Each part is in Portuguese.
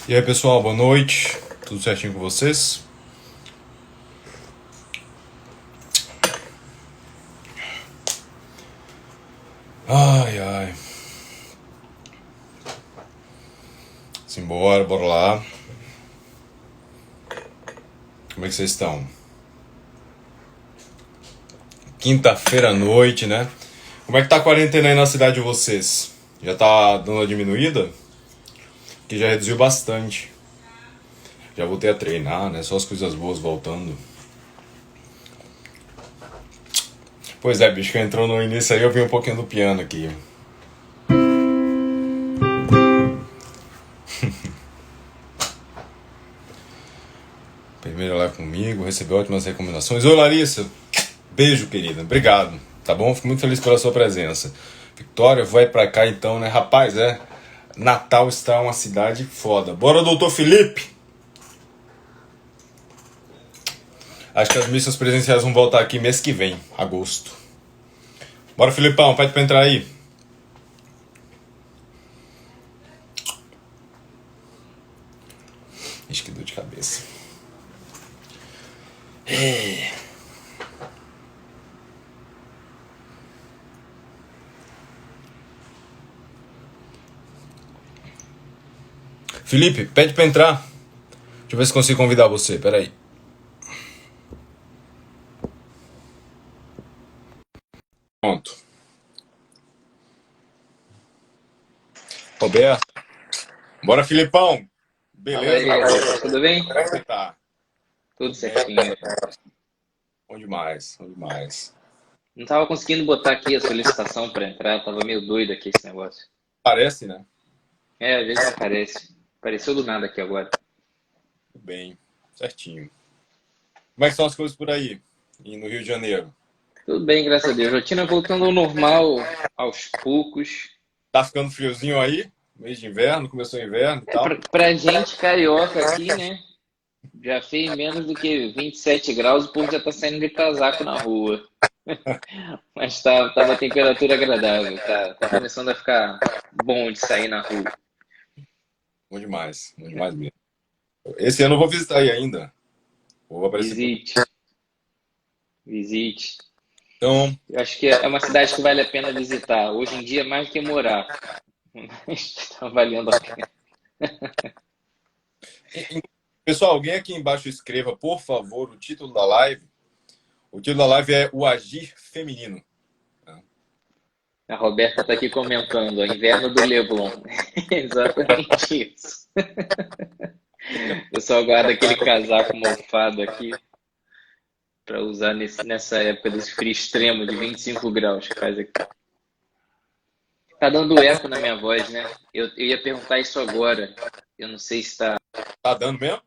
E aí pessoal, boa noite, tudo certinho com vocês? Ai, ai, simbora, bora lá. Como é que vocês estão? Quinta-feira à noite, né? Como é que tá a quarentena aí na cidade de vocês? Já tá dando uma diminuída? Que já reduziu bastante. Já voltei a treinar, né? Só as coisas boas voltando. Pois é, bicho, que entrou no início aí, eu vi um pouquinho do piano aqui. Primeiro lá comigo, recebeu ótimas recomendações. Oi, Larissa. Beijo, querida. Obrigado. Tá bom? Fico muito feliz pela sua presença. Victória, vai pra cá então, né? Rapaz, Natal está uma cidade foda. Bora, doutor Felipe! Acho que as missas presenciais vão voltar aqui mês que vem, agosto. Bora, Filipão, pede pra entrar aí. Ixi, que dor de cabeça. Felipe, pede pra entrar. Deixa eu ver se consigo convidar você, peraí. Pronto. Roberto. Bora, Filipão. Fala Beleza, aí, garoto? Lucas, tudo bem? Como é que você tá? Tudo Bem, certinho. bom demais, bom demais. Não tava conseguindo botar aqui a solicitação para entrar, tava meio doido aqui esse negócio. Parece, né? É, às vezes aparece. Apareceu do nada aqui agora. Tudo bem, certinho. Como é que são as coisas por aí? E no Rio de Janeiro? Tudo bem, graças a Deus. Rotina voltando ao normal aos poucos. Tá ficando friozinho aí? Mês de inverno, começou o inverno e É, tal. pra gente carioca aqui, né? Já fez menos do que 27 graus, o povo já tá saindo de casaco na rua. Mas tá uma temperatura agradável, tá começando a ficar bom de sair na rua. Bom demais mesmo. Esse ano eu vou visitar aí ainda. Vou aparecer por. Visite, visite. Então, Eu acho que é uma cidade que vale a pena visitar. Hoje em dia, mais do que morar. Está valendo a pena. pessoal, alguém aqui embaixo escreva, por favor, o título da live. O título da live é O Agir Feminino. A Roberta está aqui comentando, ó, inverno do Leblon. Exatamente isso. Eu só guardo aquele casaco mofado aqui para usar nessa época desse frio extremo de 25 graus que faz aqui. Tá dando eco na minha voz, né? Eu ia perguntar isso agora. Eu não sei se está. Tá dando mesmo?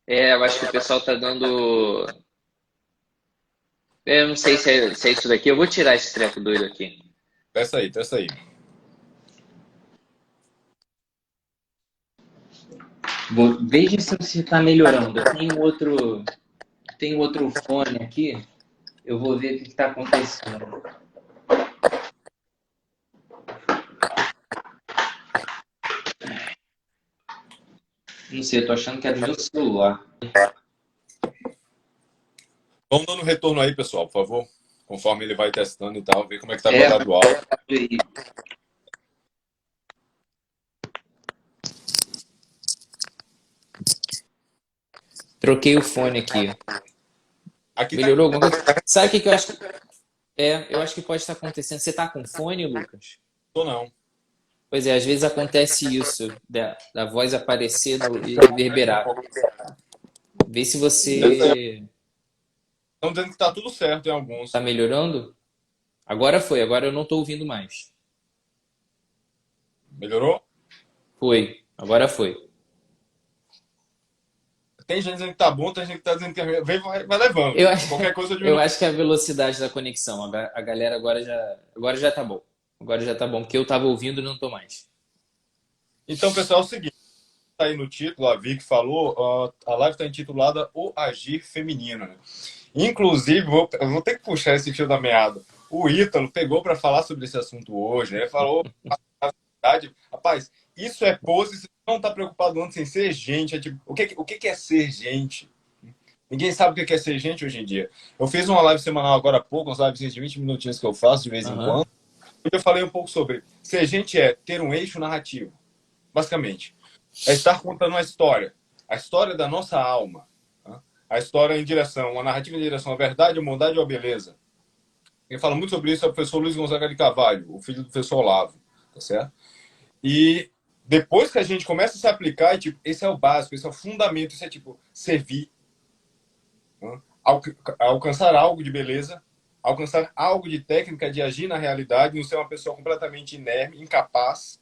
É, eu acho que o pessoal tá dando. Eu não sei se é isso daqui. Eu vou tirar esse treco doido aqui. Testa aí, testa aí. Veja se está melhorando. Tem outro fone aqui. Eu vou ver o que está acontecendo. Não sei, eu tô achando que é do meu celular. Vamos dando retorno aí, pessoal, por favor. Conforme ele vai testando e tal, ver como é que tá a É, qualidade do áudio. troquei o fone aqui. Aqui tá. Melhorou alguma coisa? Sabe o que eu acho? Eu acho que pode estar acontecendo. Você tá com fone, Lucas? Tô não. Pois é, às vezes acontece isso, da voz aparecer e reverberar. Vê se você Estão dizendo que tá tudo certo em tá alguns. melhorando. Agora foi, agora eu não tô ouvindo mais. Melhorou? Foi, agora foi. Tem gente dizendo que tá bom, tem gente que tá dizendo que é ruim. Vai levando. Eu, acho- Qualquer coisa eu diminui. acho que é a velocidade da conexão, a galera agora já tá bom. Agora já tá bom, porque eu tava ouvindo e não tô mais. Então, pessoal, é o seguinte. Tá aí no título, a Vicky falou, a live está intitulada O Agir Feminino, né? Inclusive, eu vou ter que puxar esse fio da meada. O Ítalo pegou para falar sobre esse assunto hoje, né? Falou Rapaz, isso é pose, você não tá preocupado antes em ser gente. É tipo, o que é ser gente? Ninguém sabe o que é ser gente hoje em dia. Eu fiz uma live semanal agora há pouco, umas lives de 20 minutinhos que eu faço de vez em Aham. quando. E eu falei um pouco sobre ser gente é ter um eixo narrativo, basicamente. É estar contando uma história. A história da nossa alma. Tá? A história em direção, uma narrativa em direção à verdade, à bondade ou à beleza. Quem fala muito sobre isso é o professor Luiz Gonzaga de Carvalho, o filho do professor Olavo. Tá certo? E depois que a gente começa a se aplicar, tipo, esse é o básico, esse é o fundamento, isso é tipo servir, né? Alcançar algo de beleza, alcançar algo de técnica de agir na realidade, não ser uma pessoa completamente inerme, incapaz.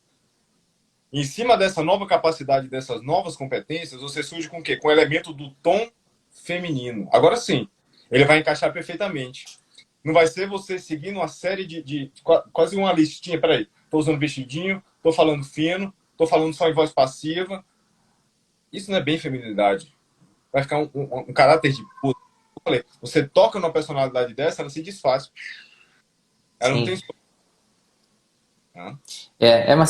Em cima dessa nova capacidade, dessas novas competências, você surge com o quê? Com o elemento do tom feminino. Agora sim, ele vai encaixar perfeitamente. Não vai ser você seguindo uma série quase uma listinha. Peraí, tô usando vestidinho, tô falando fino, tô falando só em voz passiva. Isso não é bem feminilidade. Vai ficar um caráter de puta. Eu falei, você toca numa personalidade dessa, ela se desfaz. Ela não tem. Sim. É uma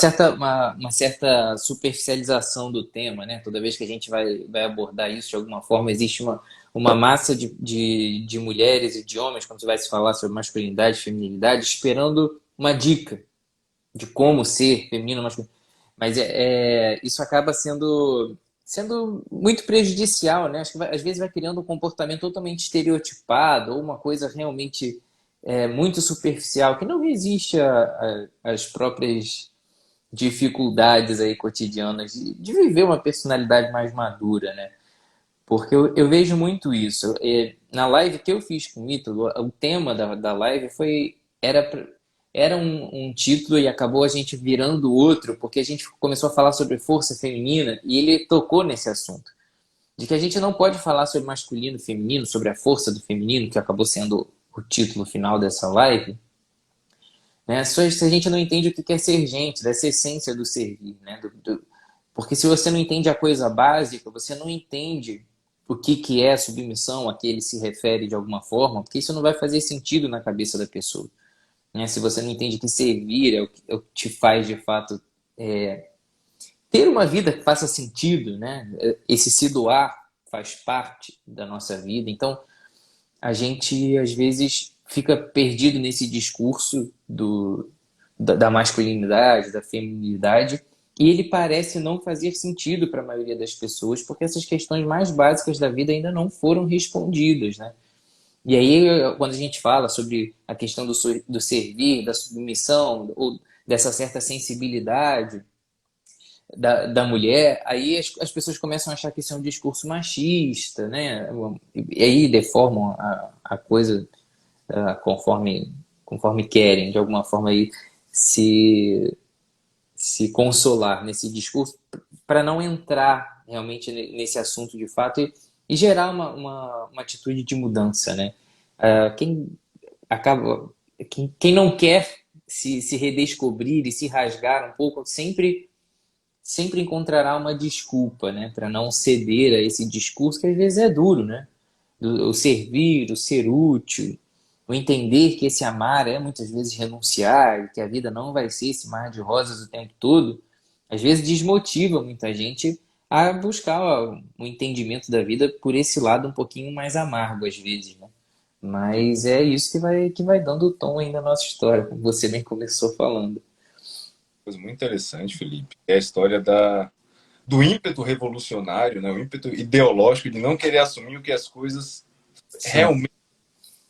certa superficialização do tema, né? Toda vez que a gente vai abordar isso de alguma forma, existe uma massa de mulheres e de homens, quando você vai se falar sobre masculinidade e feminilidade, esperando uma dica de como ser feminino, masculino. Mas isso acaba sendo muito prejudicial, né? Acho que às vezes vai criando um comportamento totalmente estereotipado ou uma coisa realmente muito superficial, que não resiste às próprias dificuldades aí cotidianas de viver uma personalidade mais madura, né? Porque eu vejo muito isso. Na live que eu fiz com o Ítalo, o tema da live era um título e acabou a gente virando outro, porque a gente começou a falar sobre força feminina e ele tocou nesse assunto. De que a gente não pode falar sobre masculino e feminino, sobre a força do feminino, que acabou sendo o título final dessa live, né? Só se a gente não entende o que é ser gente, dessa essência do servir, né? Porque se você não entende a coisa básica, você não entende o que é submissão, a que ele se refere de alguma forma, porque isso não vai fazer sentido na cabeça da pessoa, né? Se você não entende que servir é o que te faz, de fato, ter uma vida que faça sentido, né? Esse se doar faz parte da nossa vida. Então, a gente, às vezes, fica perdido nesse discurso da masculinidade, da feminilidade, e ele parece não fazer sentido para a maioria das pessoas, porque essas questões mais básicas da vida ainda não foram respondidas, né? E aí, quando a gente fala sobre a questão do servir, da submissão, ou dessa certa sensibilidade da mulher, aí as pessoas começam a achar que isso é um discurso machista, né? E aí deformam a coisa conforme querem, de alguma forma aí se, se consolar nesse discurso para não entrar realmente nesse assunto de fato e gerar uma atitude de mudança, né? Quem acaba, quem não quer se redescobrir e se rasgar um pouco, sempre encontrará uma desculpa, né, para não ceder a esse discurso que às vezes é duro, né? O servir, o ser útil, o entender que esse amar é muitas vezes renunciar, e que a vida não vai ser esse mar de rosas o tempo todo, às vezes desmotiva muita gente a buscar o entendimento da vida por esse lado um pouquinho mais amargo às vezes, né? Mas é isso que vai dando o tom aí da nossa história, como você bem começou falando. Coisa muito interessante, Felipe. É a história do ímpeto revolucionário, né? O ímpeto ideológico de não querer assumir o que as coisas Sim. realmente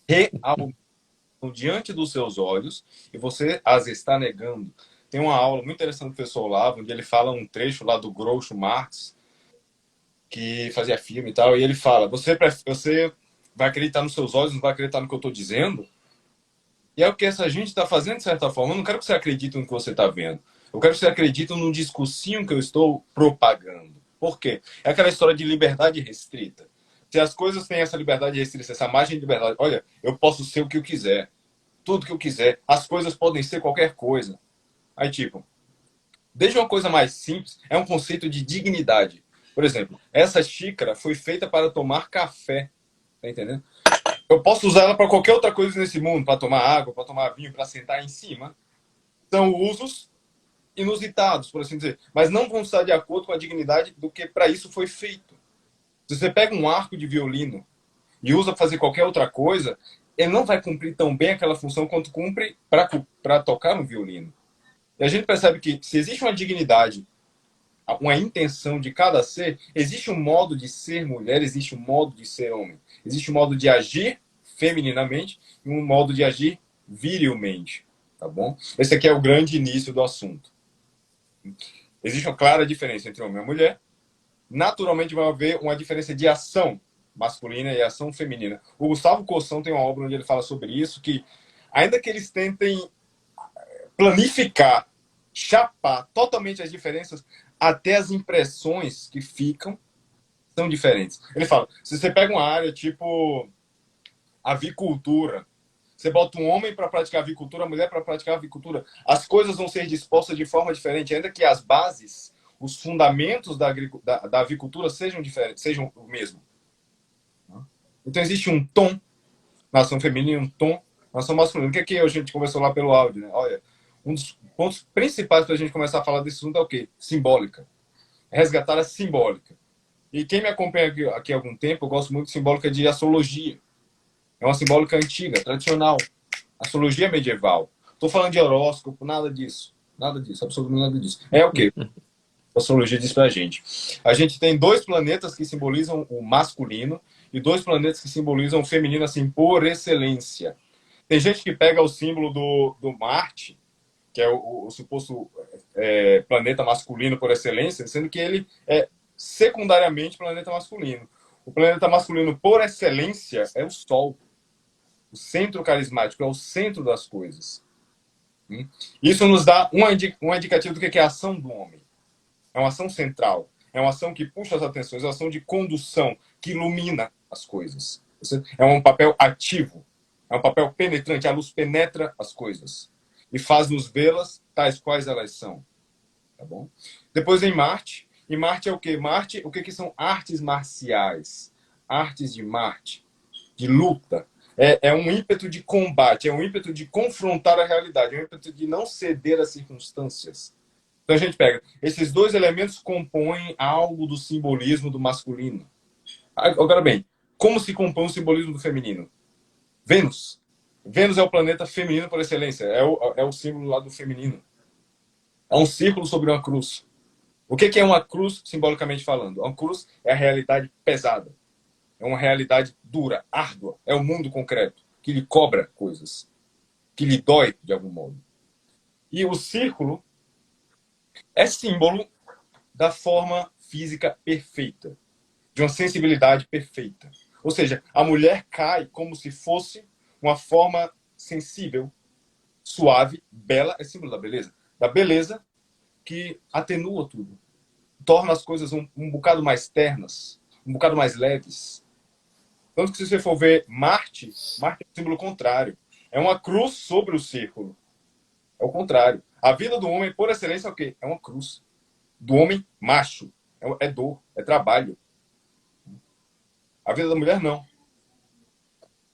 estão diante dos seus olhos e você as está negando. Tem uma aula muito interessante do professor Olavo, onde ele fala um trecho lá do Groucho Marx, que fazia filme e tal, e ele fala: você vai acreditar nos seus olhos, não vai acreditar no que eu estou dizendo? E é o que essa gente está fazendo, de certa forma. Eu não quero que você acredite no que você está vendo. Eu quero que você acredite no discursinho que eu estou propagando. Por quê? É aquela história de liberdade restrita. Se as coisas têm essa liberdade restrita, essa margem de liberdade, olha, eu posso ser o que eu quiser. Tudo que eu quiser. As coisas podem ser qualquer coisa. Aí, tipo, desde uma coisa mais simples, é um conceito de dignidade. Por exemplo, essa xícara foi feita para tomar café. Tá entendendo? Eu posso usar ela para qualquer outra coisa nesse mundo, para tomar água, para tomar vinho, para sentar em cima. São usos inusitados, por assim dizer, mas não vão estar de acordo com a dignidade do que para isso foi feito. Se você pega um arco de violino e usa para fazer qualquer outra coisa, ele não vai cumprir tão bem aquela função quanto cumpre para tocar um violino. E a gente percebe que se existe uma dignidade, uma intenção de cada ser, existe um modo de ser mulher, existe um modo de ser homem. Existe um modo de agir femininamente e um modo de agir virilmente. Tá bom? Esse aqui é o grande início do assunto. Existe uma clara diferença entre homem e mulher. Naturalmente vai haver uma diferença de ação masculina e ação feminina. O Gustavo Cossão tem uma obra onde ele fala sobre isso, que ainda que eles tentem planificar, chapar totalmente as diferenças, até as impressões que ficam são diferentes. Ele fala, se você pega uma área tipo avicultura, você bota um homem para praticar avicultura, a mulher para praticar avicultura, as coisas vão ser dispostas de forma diferente, ainda que as bases, os fundamentos da avicultura sejam diferentes, sejam o mesmo. Então existe um tom na ação feminina e um tom na ação masculina. O que é que a gente conversou lá pelo áudio, né? Olha, um dos pontos principais para a gente começar a falar desse assunto é o quê? Simbólica. Resgatar a simbólica. E quem me acompanha aqui há algum tempo, eu gosto muito de simbólica de astrologia. É uma simbólica antiga, tradicional. Astrologia medieval. Estou falando de horóscopo, nada disso. Nada disso, absolutamente nada disso. É o quê? A astrologia diz pra gente. A gente tem 2 planetas que simbolizam o masculino e 2 planetas que simbolizam o feminino, assim, por excelência. Tem gente que pega o símbolo do Marte, que é o suposto planeta masculino por excelência, sendo que ele é secundariamente planeta masculino. O planeta masculino por excelência é o Sol. O centro carismático é o centro das coisas. Isso nos dá um indicativo do que é a ação do homem. É uma ação central. É uma ação que puxa as atenções, é uma ação de condução, que ilumina as coisas. É um papel ativo. É um papel penetrante. A luz penetra as coisas e faz-nos vê-las tais quais elas são. Tá bom? Depois vem Marte. E Marte é o quê? Marte, o que são artes marciais? Artes de Marte, de luta. É um ímpeto de combate, é um ímpeto de confrontar a realidade, é um ímpeto de não ceder às circunstâncias. Então a gente pega, esses 2 elementos compõem algo do simbolismo do masculino. Agora bem, como se compõe o simbolismo do feminino? Vênus. Vênus é o planeta feminino por excelência, é o símbolo lá do feminino. É um círculo sobre uma cruz. O que é uma cruz, simbolicamente falando? Uma cruz é a realidade pesada. É uma realidade dura, árdua. É o mundo concreto, que lhe cobra coisas, que lhe dói de algum modo. E o círculo é símbolo da forma física perfeita, de uma sensibilidade perfeita. Ou seja, a mulher cai como se fosse uma forma sensível, suave, bela, é símbolo da beleza. Da beleza que atenua tudo. Torna as coisas um bocado mais ternas, um bocado mais leves. Tanto que se você for ver Marte é o símbolo contrário. É uma cruz sobre o círculo. É o contrário. A vida do homem, por excelência, é o quê? É uma cruz. Do homem macho. É dor, é trabalho. A vida da mulher, não.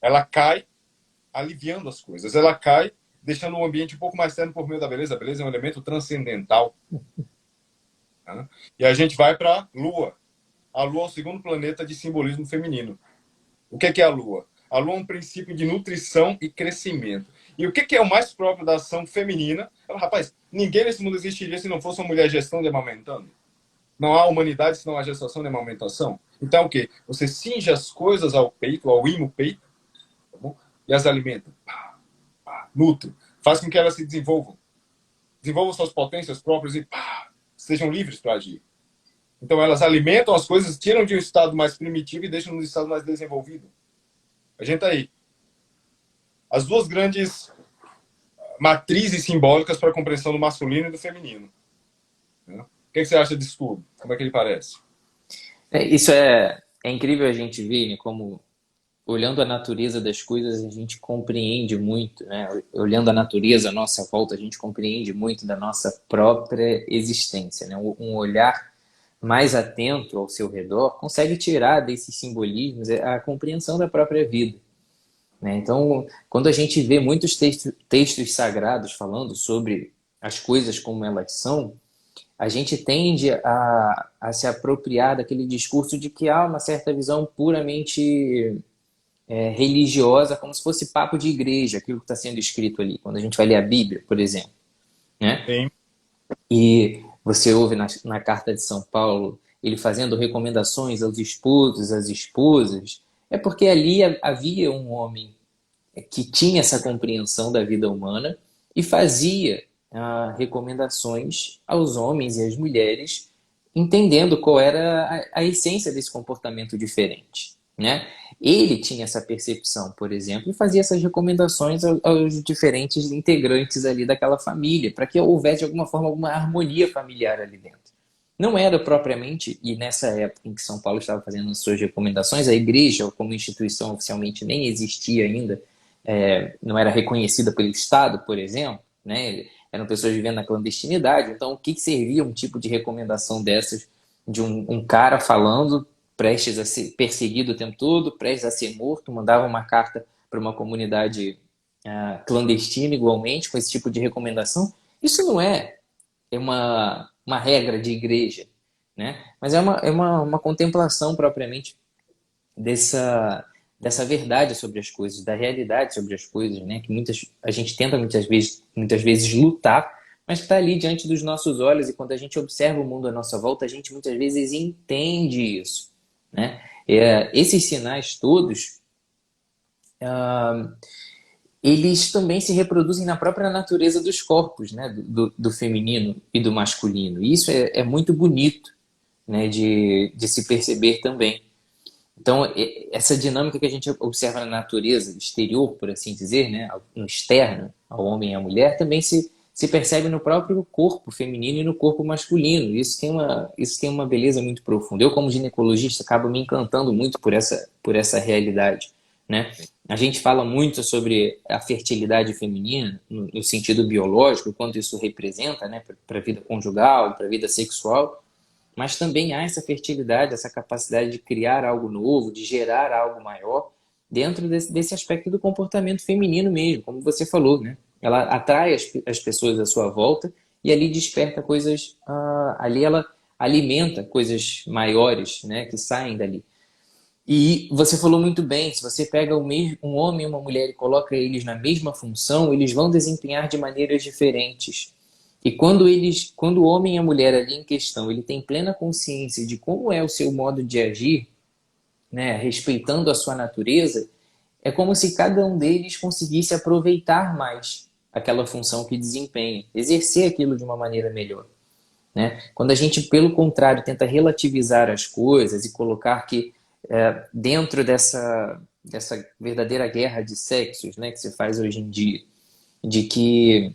Ela cai aliviando as coisas. Ela cai deixando o ambiente um pouco mais terno por meio da beleza. A beleza é um elemento transcendental. E a gente vai para a Lua. A Lua é o segundo planeta de simbolismo feminino. O que é a Lua? A Lua é um princípio de nutrição e crescimento. E o que é o mais próprio da ação feminina? Rapaz, ninguém nesse mundo existiria se não fosse uma mulher gestando e amamentando. Não há humanidade se não há gestação e amamentação. Então o quê? Você cinge as coisas ao peito, ao imo peito, tá bom? E as alimenta. Nutre. Faz com que elas se desenvolvam. Desenvolvam suas potências próprias e sejam livres para agir. Então elas alimentam as coisas, tiram de um estado mais primitivo e deixam no estado mais desenvolvido. A gente tá aí. As 2 grandes matrizes simbólicas para a compreensão do masculino e do feminino. O que você acha disso tudo? Como é que ele parece? Isso é incrível a gente ver, né, como olhando a natureza das coisas a gente compreende muito, né? Olhando a natureza à nossa volta a gente compreende muito da nossa própria existência, né? Um olhar mais atento ao seu redor consegue tirar desses simbolismos a compreensão da própria vida, né? Então, quando a gente vê muitos textos sagrados falando sobre as coisas como elas são, a gente tende a se apropriar daquele discurso de que há uma certa visão puramente religiosa, como se fosse papo de igreja, aquilo que está sendo escrito ali, quando a gente vai ler a Bíblia, por exemplo, né? Sim. E você ouve na carta de São Paulo ele fazendo recomendações aos esposos, às esposas, é porque ali havia um homem que tinha essa compreensão da vida humana e fazia recomendações aos homens e às mulheres, entendendo qual era a essência desse comportamento diferente, né? Ele tinha essa percepção, por exemplo, e fazia essas recomendações aos diferentes integrantes ali daquela família, para que houvesse de alguma forma alguma harmonia familiar ali dentro. Não era propriamente, e nessa época em que São Paulo estava fazendo as suas recomendações, a igreja como instituição oficialmente nem existia ainda, não era reconhecida pelo Estado, por exemplo, né? Eram pessoas vivendo na clandestinidade. Então, o que servia um tipo de recomendação dessas de um cara falando, prestes a ser perseguido o tempo todo, prestes a ser morto, mandava uma carta para uma comunidade clandestina igualmente, com esse tipo de recomendação? Isso não é uma regra de igreja, né? Mas é uma contemplação propriamente dessa verdade sobre as coisas, da realidade sobre as coisas, né? Que a gente tenta muitas vezes lutar, mas que está ali diante dos nossos olhos, e quando a gente observa o mundo à nossa volta, a gente muitas vezes entende isso, né? Esses sinais todos, eles também se reproduzem na própria natureza dos corpos, né? Do feminino e do masculino. E isso é muito bonito, né? De se perceber também. Então, essa dinâmica que a gente observa na natureza exterior, por assim dizer, né, no externo, ao homem e à mulher, também se percebe no próprio corpo feminino e no corpo masculino. Isso tem uma beleza muito profunda. Eu, como ginecologista, acabo me encantando muito por essa realidade, né? A gente fala muito sobre a fertilidade feminina, no sentido biológico, o quanto isso representa, né, para a vida conjugal, para a vida sexual. Mas também há essa fertilidade, essa capacidade de criar algo novo, de gerar algo maior, dentro desse aspecto do comportamento feminino mesmo, como você falou, né? Ela atrai as pessoas à sua volta e ali desperta coisas, ali ela alimenta coisas maiores, né, que saem dali. E você falou muito bem, se você pega um homem e uma mulher e coloca eles na mesma função, eles vão desempenhar de maneiras diferentes. E quando o homem e a mulher ali em questão, ele tem plena consciência de como é o seu modo de agir, né, respeitando a sua natureza, é como se cada um deles conseguisse aproveitar mais aquela função que desempenha, exercer aquilo de uma maneira melhor, né? Quando a gente, pelo contrário, tenta relativizar as coisas e colocar que dentro dessa verdadeira guerra de sexos, né, que se faz hoje em dia, de que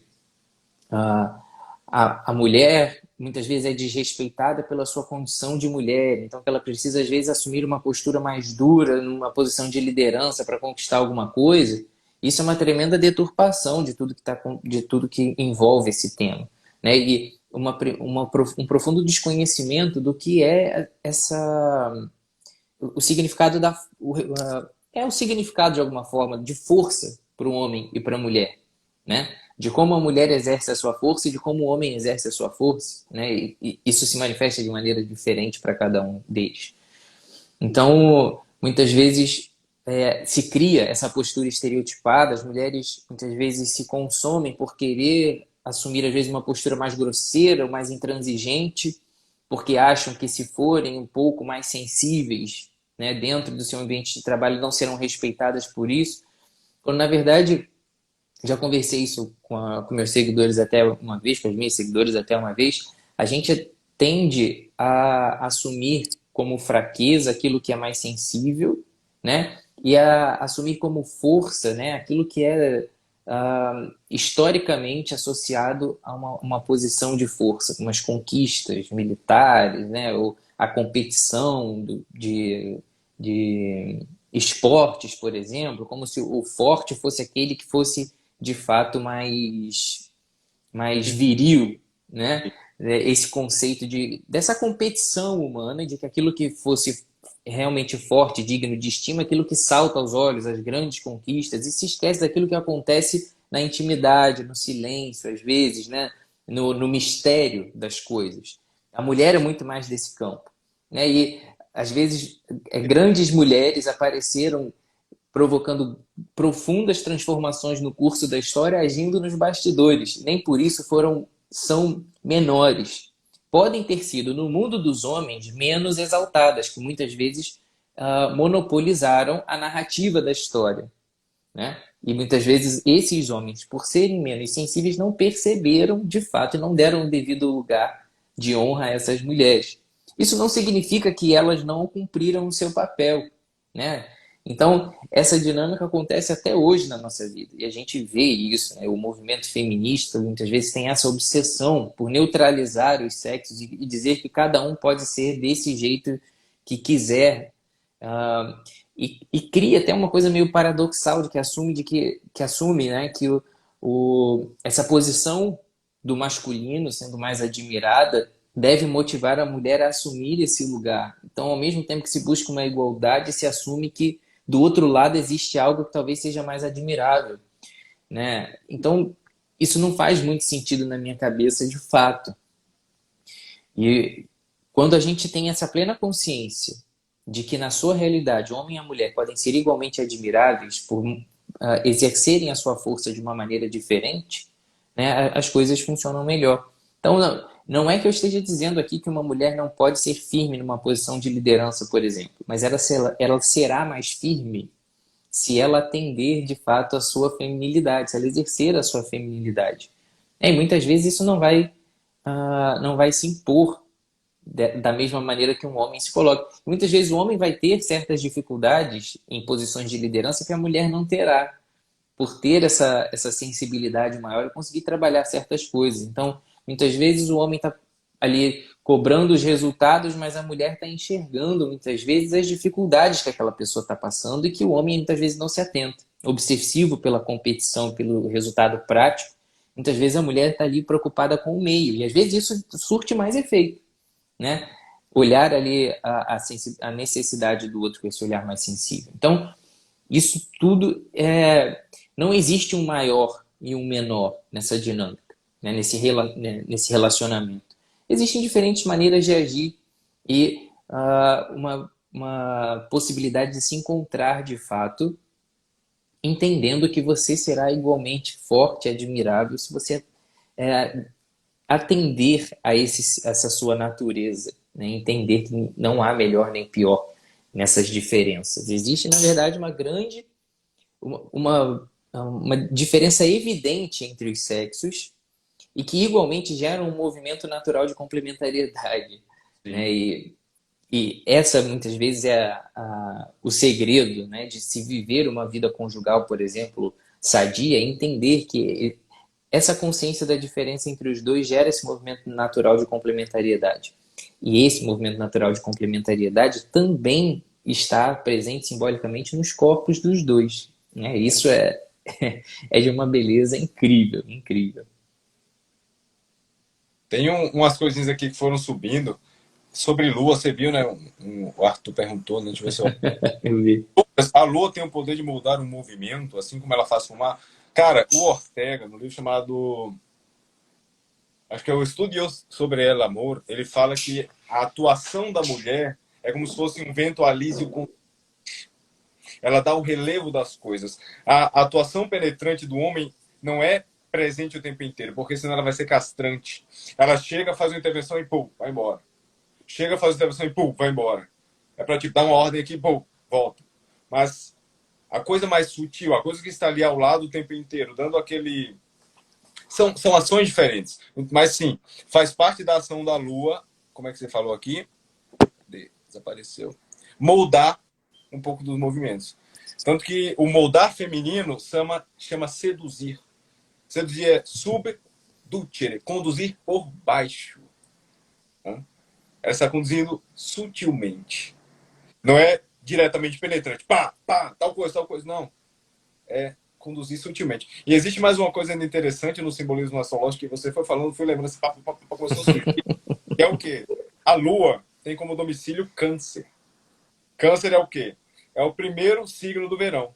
a mulher muitas vezes é desrespeitada pela sua condição de mulher, então que ela precisa às vezes assumir uma postura mais dura, numa posição de liderança para conquistar alguma coisa. Isso é uma tremenda deturpação de tudo que envolve esse tema, né? E um profundo desconhecimento do que é o significado o significado de alguma forma de força para o homem e para a mulher, né? De como a mulher exerce a sua força e de como o homem exerce a sua força, né? E isso se manifesta de maneira diferente para cada um deles. Então, muitas vezes se cria essa postura estereotipada, as mulheres muitas vezes se consomem por querer assumir às vezes uma postura mais grosseira, mais intransigente, porque acham que se forem um pouco mais sensíveis, né, dentro do seu ambiente de trabalho, não serão respeitadas por isso, quando na verdade já conversei isso com meus seguidores até uma vez, com as minhas seguidoras até uma vez, a gente tende a assumir como fraqueza aquilo que é mais sensível, né? E a assumir como força, né, aquilo que é historicamente associado a uma posição de força, como as conquistas militares, né, ou a competição de esportes, por exemplo, como se o forte fosse aquele que fosse de fato mais viril, né? Esse conceito dessa competição humana, de que aquilo que fosse realmente forte, digno de estima, aquilo que salta aos olhos, as grandes conquistas, e se esquece daquilo que acontece na intimidade, no silêncio, às vezes, né? no mistério das coisas. A mulher é muito mais desse campo, né? E às vezes grandes mulheres apareceram provocando profundas transformações no curso da história, agindo nos bastidores. Nem por isso são menores. Podem ter sido, no mundo dos homens, menos exaltadas, que muitas vezes monopolizaram a narrativa da história, né? E muitas vezes esses homens, por serem menos sensíveis, não perceberam de fato e não deram o devido lugar de honra a essas mulheres. Isso não significa que elas não cumpriram o seu papel, né? Então, essa dinâmica acontece até hoje na nossa vida. E a gente vê isso, né? O movimento feminista muitas vezes tem essa obsessão por neutralizar os sexos e dizer que cada um pode ser desse jeito que quiser. E cria até uma coisa meio paradoxal que assume, né, que essa posição do masculino sendo mais admirada deve motivar a mulher a assumir esse lugar. Então, ao mesmo tempo que se busca uma igualdade, se assume que do outro lado existe algo que talvez seja mais admirável, né? Então, isso não faz muito sentido na minha cabeça de fato. E quando a gente tem essa plena consciência de que na sua realidade o homem e a mulher podem ser igualmente admiráveis por exercerem a sua força de uma maneira diferente, né, as coisas funcionam melhor. Então, não é que eu esteja dizendo aqui que uma mulher não pode ser firme numa posição de liderança, por exemplo, mas ela será mais firme se ela atender de fato a sua feminilidade, se ela exercer a sua feminilidade. E muitas vezes isso não vai se impor da mesma maneira que um homem se coloca. Muitas vezes o homem vai ter certas dificuldades em posições de liderança que a mulher não terá, por ter essa sensibilidade maior e conseguir trabalhar certas coisas. Então, muitas vezes o homem está ali cobrando os resultados, mas a mulher está enxergando muitas vezes as dificuldades que aquela pessoa está passando e que o homem muitas vezes não se atenta. Obsessivo pela competição, pelo resultado prático, muitas vezes a mulher está ali preocupada com o meio e às vezes isso surte mais efeito, né? Olhar ali a necessidade do outro com esse olhar mais sensível. Então, isso tudo não existe um maior e um menor nessa dinâmica, né? Nesse relacionamento. Existem diferentes maneiras de agir e uma possibilidade de se encontrar de fato, entendendo que você será igualmente forte e admirável se você atender a essa sua natureza, né? Entender que não há melhor nem pior nessas diferenças. Existe, na verdade, uma diferença evidente entre os sexos e que igualmente gera um movimento natural de complementariedade, né? E essa muitas vezes é o segredo, né, de se viver uma vida conjugal, por exemplo, sadia, entender que essa consciência da diferença entre os dois gera esse movimento natural de complementariedade. E esse movimento natural de complementariedade também está presente simbolicamente nos corpos dos dois, né? Isso é de uma beleza incrível, incrível. Tem umas coisinhas aqui que foram subindo. Sobre Lua, você viu, né? O Arthur perguntou, né? Deixa eu ver se eu... Eu vi. A Lua tem o poder de moldar um movimento, assim como ela faz fumar. Cara, o Ortega, no livro chamado... Acho que é o Estudo sobre el Amor, ele fala que a atuação da mulher é como se fosse um vento alísio. Ela dá o relevo das coisas. A atuação penetrante do homem não é presente o tempo inteiro, porque senão ela vai ser castrante. Ela chega, faz uma intervenção e pum, vai embora. Chega, faz uma intervenção e pum, vai embora. É para tipo, dar uma ordem aqui, pum, volta. Mas a coisa mais sutil, a coisa que está ali ao lado o tempo inteiro, dando aquele... São ações diferentes. Mas sim, faz parte da ação da Lua, como é que você falou aqui? Desapareceu. Moldar um pouco dos movimentos. Tanto que o moldar feminino chama seduzir. Seduzir é subducere, conduzir por baixo. Ela está conduzindo sutilmente. Não é diretamente penetrante. Pá, pá, tal coisa. Não. É conduzir sutilmente. E existe mais uma coisa ainda interessante no simbolismo astrológico que você foi falando, fui lembrando, esse papo começou a surgir. Que é o quê? A Lua tem como domicílio Câncer. Câncer é o quê? É o primeiro signo do verão.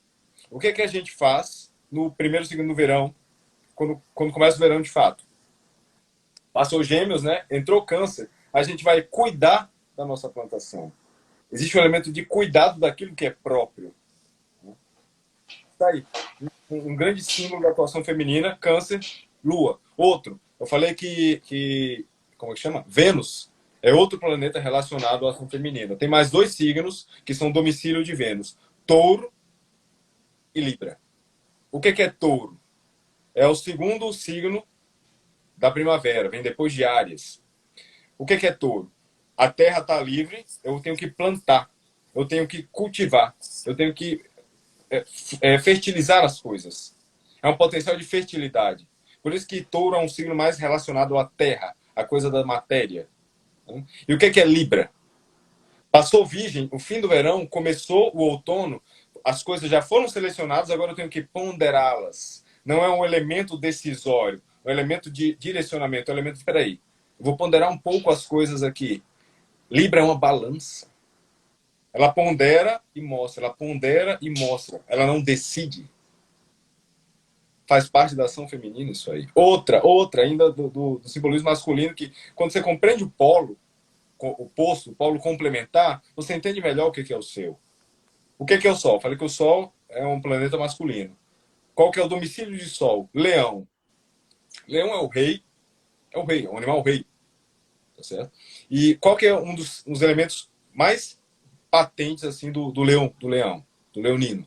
O que é que a gente faz no primeiro signo do verão, quando começa o verão de fato? passou Gêmeos, né? Entrou Câncer. A gente vai cuidar da nossa plantação. Existe um elemento de cuidado daquilo que é próprio. Tá aí. Um grande símbolo da atuação feminina, Câncer, Lua. Outro, eu falei que como é que chama? Vênus é outro planeta relacionado à ação feminina. Tem mais 2 signos que são domicílio de Vênus: Touro e Libra. O que é Touro? É o segundo signo da primavera, vem depois de Áries. O que é Touro? A terra está livre, eu tenho que plantar, eu tenho que cultivar, eu tenho que fertilizar as coisas. É um potencial de fertilidade. Por isso que Touro é um signo mais relacionado à terra, à coisa da matéria. E o que é Libra? Passou Virgem, o fim do verão, começou o outono, as coisas já foram selecionadas, agora eu tenho que ponderá-las. Não é um elemento decisório, é um elemento de direcionamento, é um elemento de, peraí, eu vou ponderar um pouco as coisas aqui. Libra é uma balança. Ela pondera e mostra, ela pondera e mostra. Ela não decide. Faz parte da ação feminina isso aí. Outra ainda do simbolismo masculino, que quando você compreende o polo, o posto, o polo complementar, você entende melhor o que é o seu. O que é o Sol? Falei que o Sol é um planeta masculino. Qual que é o domicílio de Sol? Leão. Leão é o rei, é um animal rei. Tá certo? E qual que é um dos elementos mais patentes assim do leão, do leonino?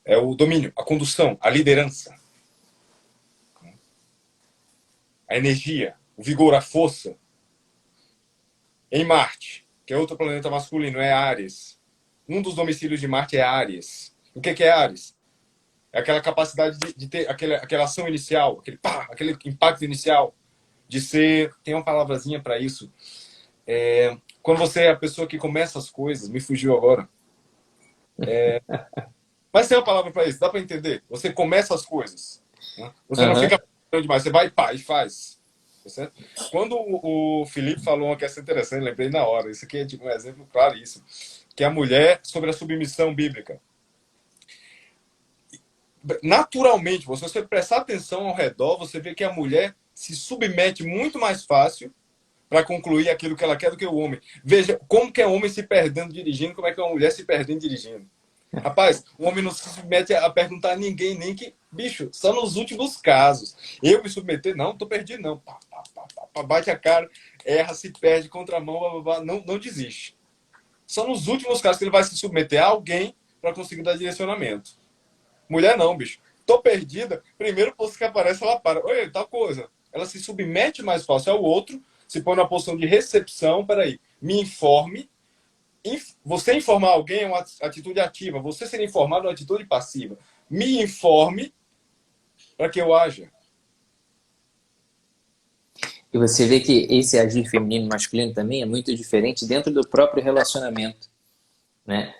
É o domínio, a condução, a liderança. A energia, o vigor, a força. Em Marte, que é outro planeta masculino, é Áries. Um dos domicílios de Marte é Áries. O que é Áries? É aquela capacidade de ter aquela ação inicial, aquele impacto inicial, de ser... Tem uma palavrazinha para isso. Quando você é a pessoa que começa as coisas, me fugiu agora. Mas tem uma palavra para isso, dá para entender. Você começa as coisas. Né? Você não fica demais, você vai e faz. Tá certo? Quando o Felipe falou uma questão interessante, lembrei na hora. Isso aqui é tipo um exemplo claríssimo. Que é a mulher sobre a submissão bíblica. Naturalmente, se você prestar atenção ao redor, você vê que a mulher se submete muito mais fácil para concluir aquilo que ela quer do que o homem. Veja como que é o homem se perdendo dirigindo, como é que é uma mulher se perdendo dirigindo. Rapaz, o homem não se submete a perguntar a ninguém, nem que... Bicho, só nos últimos casos. Eu me submeter, não, tô perdido, não. Bate a cara, erra, se perde, contramão, não desiste. Só nos últimos casos que ele vai se submeter a alguém para conseguir dar direcionamento. Mulher não, bicho. Tô perdida, primeiro posto que aparece, ela para. Oi, tal coisa. Ela se submete mais fácil ao outro, se põe na posição de recepção, peraí, me informe. Você informar alguém é uma atitude ativa. Você ser informado é uma atitude passiva. Me informe para que eu haja. E você vê que esse agir feminino e masculino também é muito diferente dentro do próprio relacionamento, né?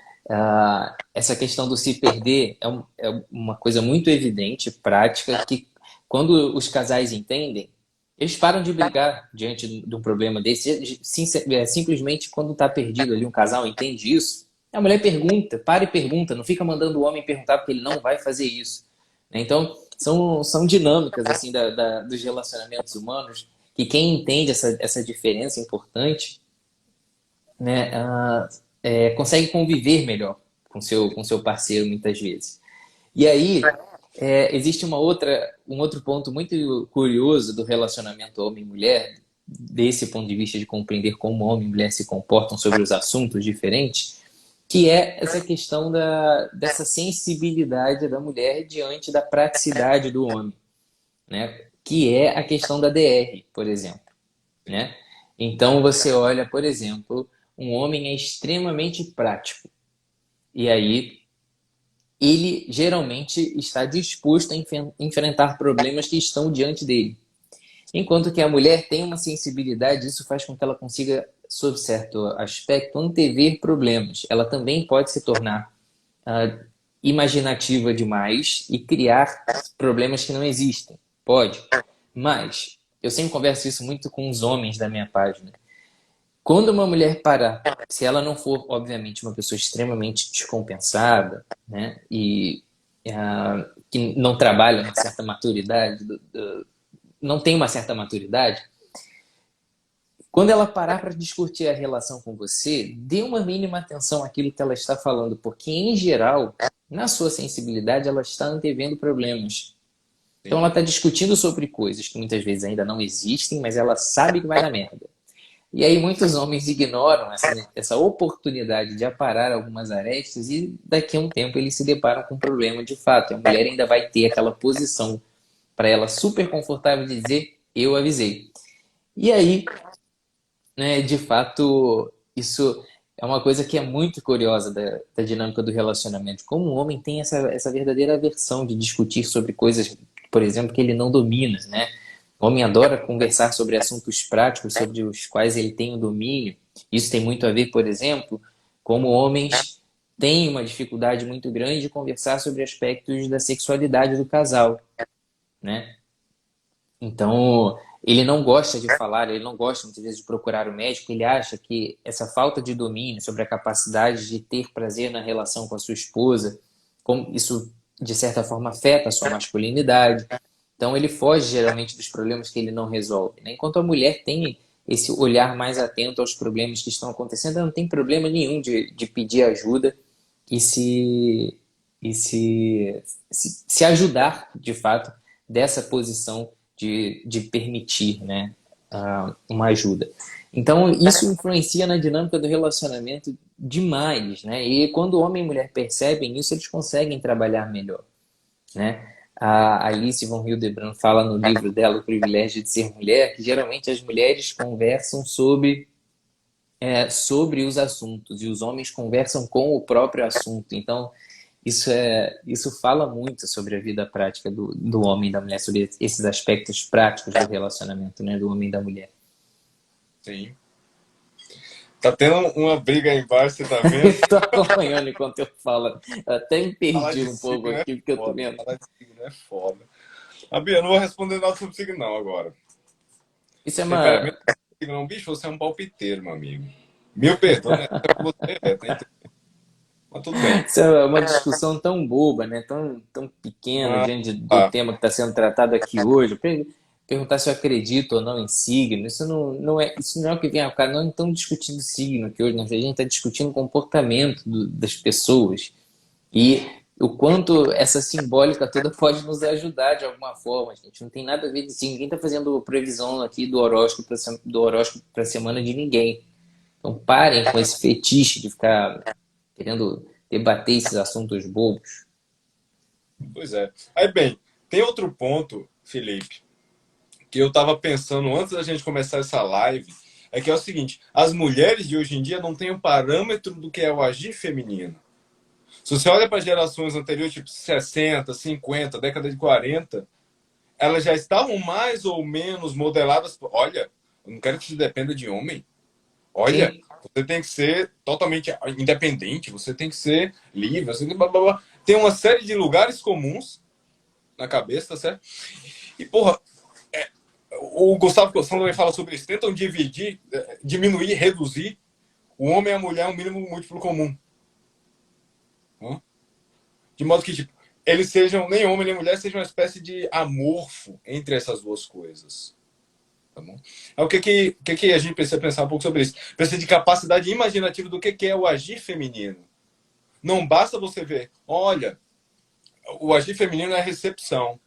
Essa questão do se perder é uma coisa muito evidente, prática, que quando os casais entendem, eles param de brigar diante de um problema desse. Simplesmente quando está perdido ali, um casal entende isso, a mulher pergunta, para e pergunta, não fica mandando o homem perguntar porque ele não vai fazer isso. Então, são dinâmicas assim, dos relacionamentos humanos que quem entende essa diferença importante, né, consegue conviver melhor com seu parceiro muitas vezes. E aí, existe um outro ponto muito curioso do relacionamento homem-mulher, desse ponto de vista de compreender como homem e mulher se comportam sobre os assuntos diferentes, que é essa questão dessa sensibilidade da mulher diante da praticidade do homem, né? Que é a questão da DR, por exemplo, né? Então você olha, por exemplo, um homem é extremamente prático e aí ele geralmente está disposto a enfrentar problemas que estão diante dele. Enquanto que a mulher tem uma sensibilidade, isso faz com que ela consiga, sob certo aspecto, antever problemas. Ela também pode se tornar imaginativa demais e criar problemas que não existem. Pode. Mas eu sempre converso isso muito com os homens da minha página. Quando uma mulher parar, se ela não for, obviamente, uma pessoa extremamente descompensada, né, e que não trabalha uma certa maturidade não tem uma certa maturidade, quando ela parar para discutir a relação com você, dê uma mínima atenção àquilo que ela está falando, porque, em geral, na sua sensibilidade, ela está antevendo problemas. Então, ela Sim. está discutindo sobre coisas que muitas vezes ainda não existem, mas ela sabe que vai dar merda. E aí, muitos homens ignoram essa oportunidade de aparar algumas arestas e, daqui a um tempo, eles se deparam com um problema de fato. A mulher ainda vai ter aquela posição para ela super confortável de dizer: eu avisei. E aí, né, de fato, isso é uma coisa que é muito curiosa da dinâmica do relacionamento. Como o homem tem essa verdadeira aversão de discutir sobre coisas, por exemplo, que ele não domina, né? O homem adora conversar sobre assuntos práticos, sobre os quais ele tem o domínio. Isso tem muito a ver, por exemplo, como homens têm uma dificuldade muito grande de conversar sobre aspectos da sexualidade do casal, né? Então, ele não gosta de falar, ele não gosta muitas vezes de procurar o médico, ele acha que essa falta de domínio sobre a capacidade de ter prazer na relação com a sua esposa, como isso de certa forma afeta a sua masculinidade. Então, ele foge geralmente dos problemas que ele não resolve, né? Enquanto a mulher tem esse olhar mais atento aos problemas que estão acontecendo, ela não tem problema nenhum de pedir ajuda e se ajudar, de fato, dessa posição de permitir, né, uma ajuda. Então, isso influencia na dinâmica do relacionamento demais, né? E quando homem e mulher percebem isso, eles conseguem trabalhar melhor, né? A Alice von Hildebrand fala no livro dela, O Privilégio de Ser Mulher, que geralmente as mulheres conversam sobre os assuntos e os homens conversam com o próprio assunto. Então, isso fala muito sobre a vida prática do homem e da mulher, sobre esses aspectos práticos do relacionamento, né, do homem e da mulher. Sim. Tá tendo uma briga aí embaixo, você tá vendo? Estou acompanhando enquanto eu falo. Eu até me Falar perdi de um pouco signo é aqui, porque eu tô foda. vendo. Falar de signo é foda. A Bia, eu não vou responder nada sobre signo não agora. Isso é Temperamento uma, não é signo, não. Bicho, você é um palpiteiro, meu amigo. Mil perdões, né? Você é, tá entendendo? Mas tudo bem. isso é uma discussão tão boba, né? Tão pequena Ah, diante do tá. tema que está sendo tratado aqui hoje. Perguntar se eu acredito ou não em signo, isso não é o que vem ao caso. Não estamos discutindo signo aqui hoje, a gente está discutindo o comportamento das pessoas. E o quanto essa simbólica toda pode nos ajudar de alguma forma, gente. Não tem nada a ver com isso. Ninguém está fazendo previsão aqui do horóscopo para a semana de ninguém. Então parem com esse fetiche de ficar querendo debater esses assuntos bobos. Pois é. Aí, bem, tem outro ponto, Felipe, que eu tava pensando antes da gente começar essa live, é que é o seguinte, as mulheres de hoje em dia não têm um parâmetro do que é o agir feminino. Se você olha para gerações anteriores, tipo 60, 50, década de 40, elas já estavam mais ou menos modeladas. Olha, eu não quero que você dependa de homem. Olha, Sim, você tem que ser totalmente independente, você tem que ser livre, você tem que blá, blá, blá. Tem uma série de lugares comuns na cabeça, tá certo? E, porra, o Gustavo Cossão também fala sobre isso. Tentam dividir, diminuir, reduzir o homem e a mulher a um mínimo múltiplo comum. De modo que, tipo, eles sejam, nem homem nem mulher, sejam uma espécie de amorfo entre essas duas coisas. Tá bom? Aí, o que a gente precisa pensar um pouco sobre isso? Precisa de capacidade imaginativa do que é o agir feminino. Não basta você ver, olha, o agir feminino é a recepção,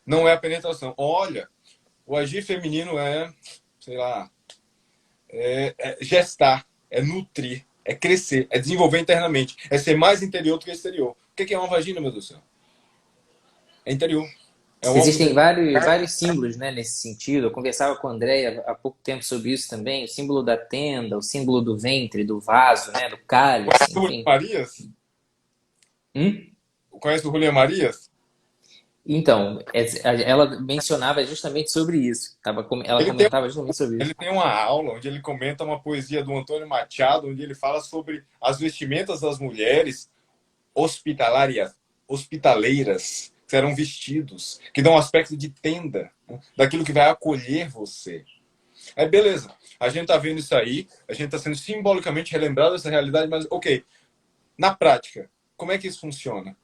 não é a penetração. Olha, o agir feminino é, sei lá, é gestar, é nutrir, é crescer, é desenvolver internamente, é ser mais interior do que exterior. O que é uma vagina, meu Deus do céu? É interior. É um órgão existem interior. vários símbolos, né, nesse sentido. Eu conversava com a Andréia há pouco tempo sobre isso também. O símbolo da tenda, o símbolo do ventre, do vaso, né, do cálice, Conhece o Julián enfim. Marias? Hum? Conhece o Julián Marias? Então, ela mencionava justamente sobre isso. Ela Ele tem, comentava justamente sobre ele isso. tem uma aula onde ele comenta uma poesia do Antônio Machado, onde ele fala sobre as vestimentas das mulheres hospitaleiras, que eram vestidos, que dão um aspecto de tenda, né, daquilo que vai acolher você. Aí, beleza. A gente tá vendo isso aí, a gente tá sendo simbolicamente relembrado dessa realidade, mas, ok, na prática, como é que isso funciona?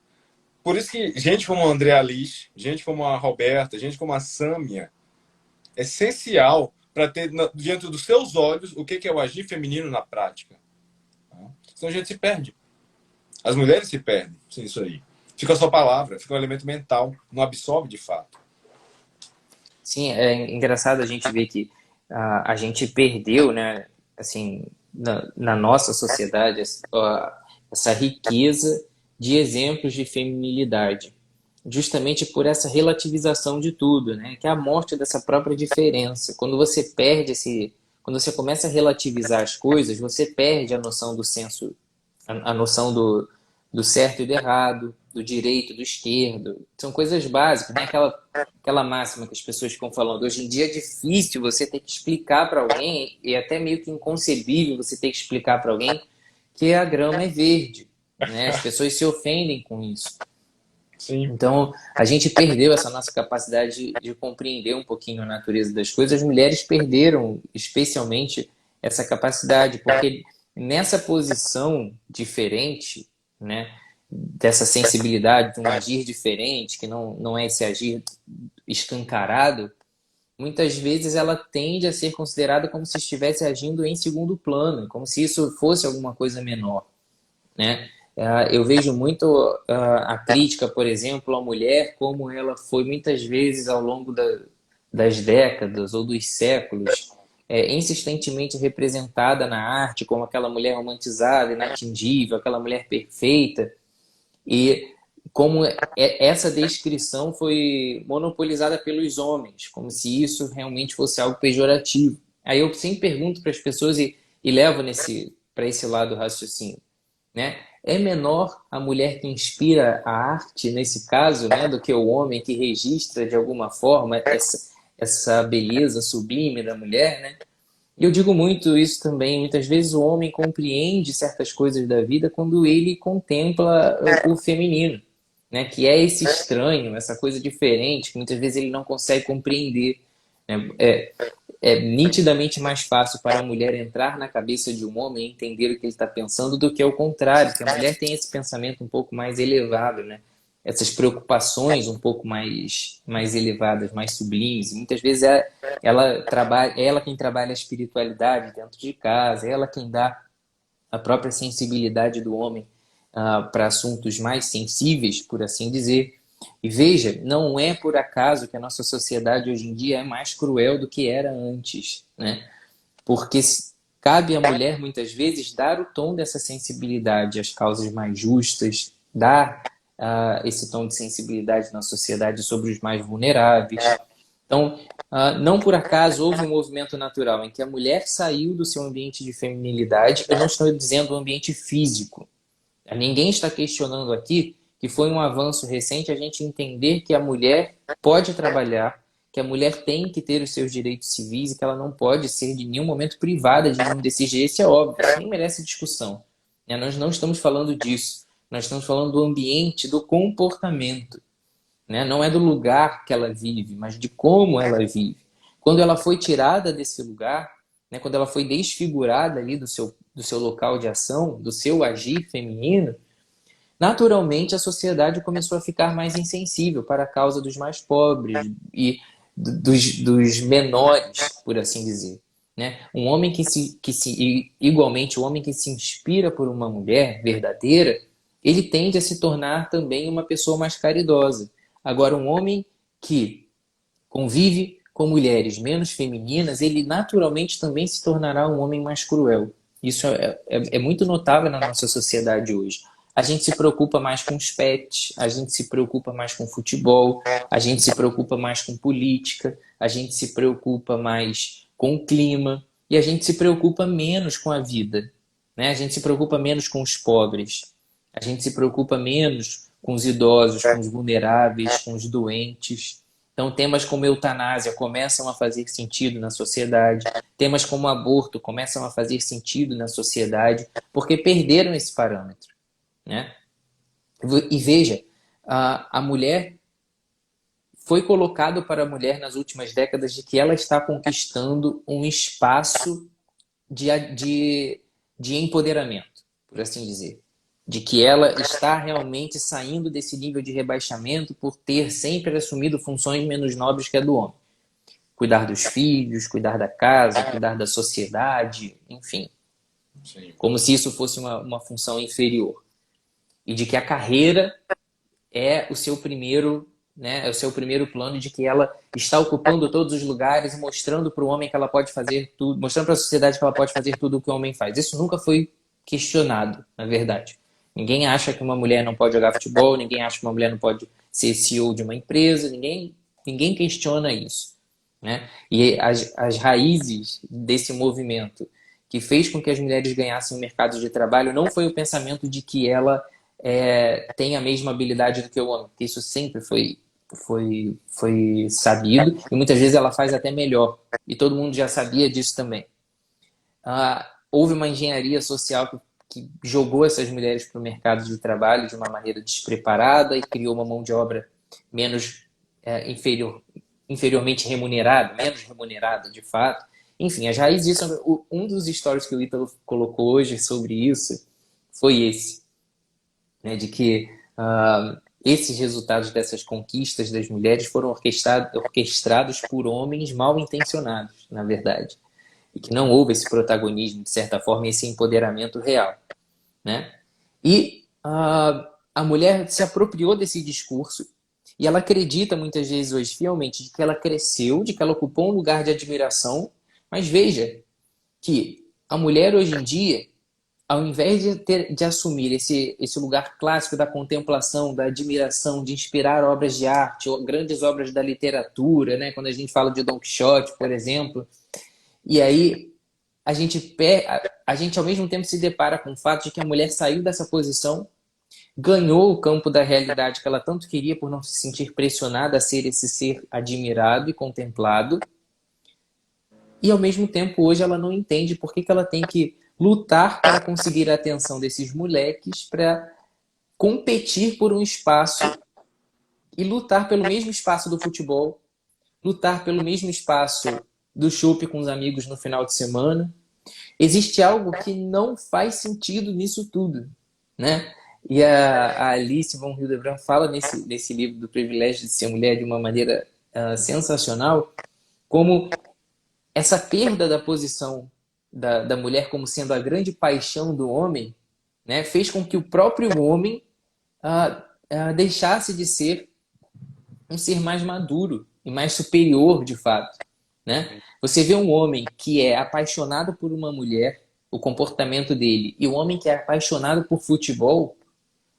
Por isso que gente como a Andrea Liz, gente como a Roberta, gente como a Sâmia, essencial para ter diante dos seus olhos o que é o agir feminino na prática. Senão a gente se perde. As mulheres se perdem sem isso aí. Fica só palavra, fica um elemento mental, não absorve de fato. Sim, é engraçado a gente ver que a gente perdeu, né, assim, na nossa sociedade, essa riqueza de exemplos de feminilidade, justamente por essa relativização de tudo, né, que é a morte dessa própria diferença. Quando você perde quando você começa a relativizar as coisas, você perde a noção do senso, a noção do certo e do errado, do direito, do esquerdo. São coisas básicas, né? Aquela máxima que as pessoas ficam falando. Hoje em dia é difícil você ter que explicar para alguém, e até meio que inconcebível você ter que explicar para alguém que a grama é verde, né? As pessoas se ofendem com isso. Sim. Então, a gente perdeu essa nossa capacidade de compreender um pouquinho a natureza das coisas. As mulheres perderam, especialmente, essa capacidade, porque nessa posição diferente, né, dessa sensibilidade, de um agir diferente, que não é esse agir escancarado, muitas vezes ela tende a ser considerada como se estivesse agindo em segundo plano, como se isso fosse alguma coisa menor, né? Eu vejo muito a crítica, por exemplo, à mulher, como ela foi muitas vezes ao longo das décadas ou dos séculos insistentemente representada na arte como aquela mulher romantizada, inatingível, aquela mulher perfeita, e como essa descrição foi monopolizada pelos homens, como se isso realmente fosse algo pejorativo. Aí eu sempre pergunto para as pessoas e levo para esse lado do raciocínio, né? É menor a mulher que inspira a arte, nesse caso, né, do que o homem que registra de alguma forma essa beleza sublime da mulher, né? E eu digo muito isso também. Muitas vezes o homem compreende certas coisas da vida quando ele contempla o feminino, né? Que é esse estranho, essa coisa diferente, que muitas vezes ele não consegue compreender, né? É nitidamente mais fácil para a mulher entrar na cabeça de um homem e entender o que ele está pensando do que o contrário, que a mulher tem esse pensamento um pouco mais elevado, né? Essas preocupações um pouco mais elevadas, mais sublimes. Muitas vezes é ela quem trabalha a espiritualidade dentro de casa, é ela quem dá a própria sensibilidade do homem para assuntos mais sensíveis, por assim dizer. E veja, não é por acaso que a nossa sociedade hoje em dia é mais cruel do que era antes, né? Porque cabe à mulher, muitas vezes, dar o tom dessa sensibilidade às causas mais justas, dar esse tom de sensibilidade na sociedade sobre os mais vulneráveis. Então, não por acaso houve um movimento natural em que a mulher saiu do seu ambiente de feminilidade. Eu não estou dizendo o ambiente físico. Ninguém está questionando aqui que foi um avanço recente a gente entender que a mulher pode trabalhar, que a mulher tem que ter os seus direitos civis e que ela não pode ser de nenhum momento privada de nenhum desses direitos. Isso é óbvio, isso nem merece discussão. Nós não estamos falando disso. Nós estamos falando do ambiente, do comportamento. Não é do lugar que ela vive, mas de como ela vive. Quando ela foi tirada desse lugar, quando ela foi desfigurada ali do seu local de ação, do seu agir feminino, naturalmente a sociedade começou a ficar mais insensível para a causa dos mais pobres e dos menores, por assim dizer. Um homem igualmente, o homem que se inspira por uma mulher verdadeira, ele tende a se tornar também uma pessoa mais caridosa. Agora, um homem que convive com mulheres menos femininas, ele naturalmente também se tornará um homem mais cruel. Isso é muito notável na nossa sociedade hoje. A gente se preocupa mais com os pets, a gente se preocupa mais com futebol, a gente se preocupa mais com política, a gente se preocupa mais com o clima e a gente se preocupa menos com a vida. A gente se preocupa menos com os pobres, a gente se preocupa menos com os idosos, com os vulneráveis, com os doentes. Então, temas como eutanásia começam a fazer sentido na sociedade. Temas como aborto começam a fazer sentido na sociedade porque perderam esse parâmetro. E veja, a mulher foi colocado para a mulher nas últimas décadas de que ela está conquistando um espaço de empoderamento, por assim dizer. De que ela está realmente saindo desse nível de rebaixamento por ter sempre assumido funções menos nobres que a do homem. cuidar dos filhos, cuidar da casa, cuidar da sociedade, enfim. Sim. Como se isso fosse uma função inferior. E de que a carreira é o seu primeiro, né, é o seu primeiro plano, de que ela está ocupando todos os lugares e mostrando para o homem que ela pode fazer tudo, mostrando para a sociedade que ela pode fazer tudo o que o homem faz. Isso nunca foi questionado, na verdade. Ninguém acha que uma mulher não pode jogar futebol, ninguém acha que uma mulher não pode ser CEO de uma empresa, ninguém questiona isso, né? E as raízes desse movimento que fez com que as mulheres ganhassem o mercado de trabalho não foi o pensamento de que ela tem a mesma habilidade do que o homem, porque isso sempre foi sabido, e muitas vezes ela faz até melhor, e todo mundo já sabia disso também. Houve uma engenharia social que jogou essas mulheres para o mercado de trabalho de uma maneira despreparada e criou uma mão de obra menos inferiormente remunerada, menos remunerada de fato. Enfim, as raízes disso, um dos stories que o Ítalo colocou hoje sobre isso foi esse, né, de que esses resultados dessas conquistas das mulheres foram orquestrados por homens mal intencionados, na verdade. E que não houve esse protagonismo, de certa forma, esse empoderamento real, né? E a mulher se apropriou desse discurso e ela acredita muitas vezes hoje fielmente de que ela cresceu, de que ela ocupou um lugar de admiração, mas veja que a mulher hoje em dia, ao invés de assumir esse lugar clássico da contemplação, da admiração, de inspirar obras de arte, ou grandes obras da literatura, né? Quando a gente fala de Don Quixote, por exemplo, e aí a gente ao mesmo tempo se depara com o fato de que a mulher saiu dessa posição, ganhou o campo da realidade que ela tanto queria por não se sentir pressionada a ser esse ser admirado e contemplado, e ao mesmo tempo hoje ela não entende por que ela tem que lutar para conseguir a atenção desses moleques, para competir por um espaço e lutar pelo mesmo espaço do futebol, lutar pelo mesmo espaço do chopp com os amigos no final de semana. Existe algo que não faz sentido nisso tudo, né? E a Alice von Hildebrand fala nesse livro do Privilégio de Ser Mulher de uma maneira sensacional, como essa perda da posição da mulher como sendo a grande paixão do homem, né, fez com que o próprio homem deixasse de ser um ser mais maduro e mais superior, de fato, né? Você vê um homem que é apaixonado por uma mulher, o comportamento dele, e o homem que é apaixonado por futebol,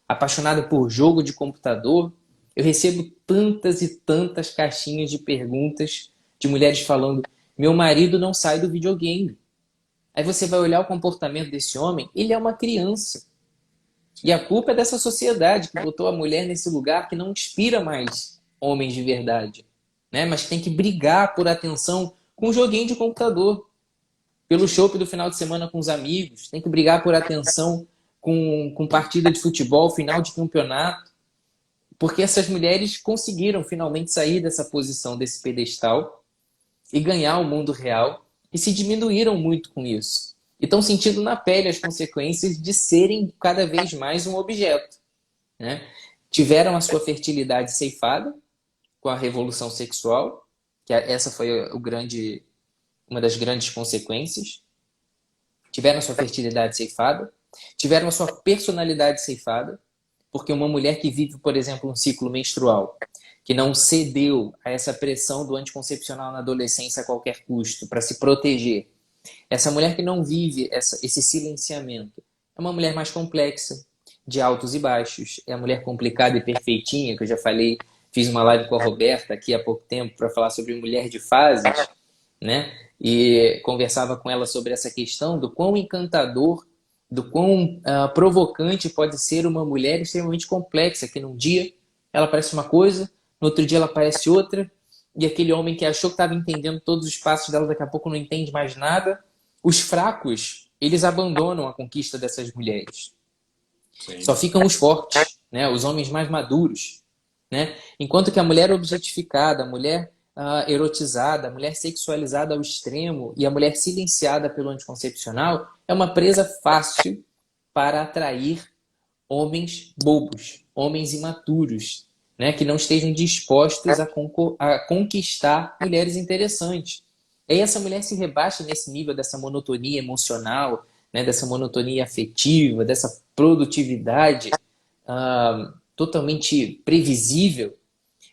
apaixonado por jogo de computador. Eu recebo tantas e tantas caixinhas de perguntas de mulheres falando: meu marido não sai do videogame. Aí você vai olhar o comportamento desse homem, ele é uma criança. E a culpa é dessa sociedade que botou a mulher nesse lugar que não inspira mais homens de verdade, né? Mas tem que brigar por atenção com um joguinho de computador, pelo chopp do final de semana com os amigos, tem que brigar por atenção com partida de futebol, final de campeonato, porque essas mulheres conseguiram finalmente sair dessa posição, desse pedestal, e ganhar o mundo real, e se diminuíram muito com isso. E estão sentindo na pele as consequências de serem cada vez mais um objeto, né? Tiveram a sua fertilidade ceifada com a revolução sexual, que essa foi uma das grandes consequências. Tiveram a sua fertilidade ceifada, tiveram a sua personalidade ceifada, porque uma mulher que vive, por exemplo, um ciclo menstrual, que não cedeu a essa pressão do anticoncepcional na adolescência a qualquer custo, para se proteger. Essa mulher que não vive esse silenciamento é uma mulher mais complexa, de altos e baixos, é a mulher complicada e perfeitinha, que eu já falei, fiz uma live com a Roberta aqui há pouco tempo para falar sobre mulher de fases, né? E conversava com ela sobre essa questão do quão encantador, do quão provocante pode ser uma mulher extremamente complexa, que num dia ela parece uma coisa, no outro dia ela parece outra, e aquele homem que achou que estava entendendo todos os passos dela, daqui a pouco não entende mais nada. Os fracos, eles abandonam a conquista dessas mulheres. Sim. Só ficam os fortes, né? Os homens mais maduros, né? Enquanto que a mulher objetificada, a mulher erotizada, a mulher sexualizada ao extremo e a mulher silenciada pelo anticoncepcional é uma presa fácil para atrair homens bobos, homens imaturos, né, que não estejam dispostos a conquistar mulheres interessantes. E aí essa mulher se rebaixa nesse nível dessa monotonia emocional, né, dessa monotonia afetiva, dessa produtividade totalmente previsível.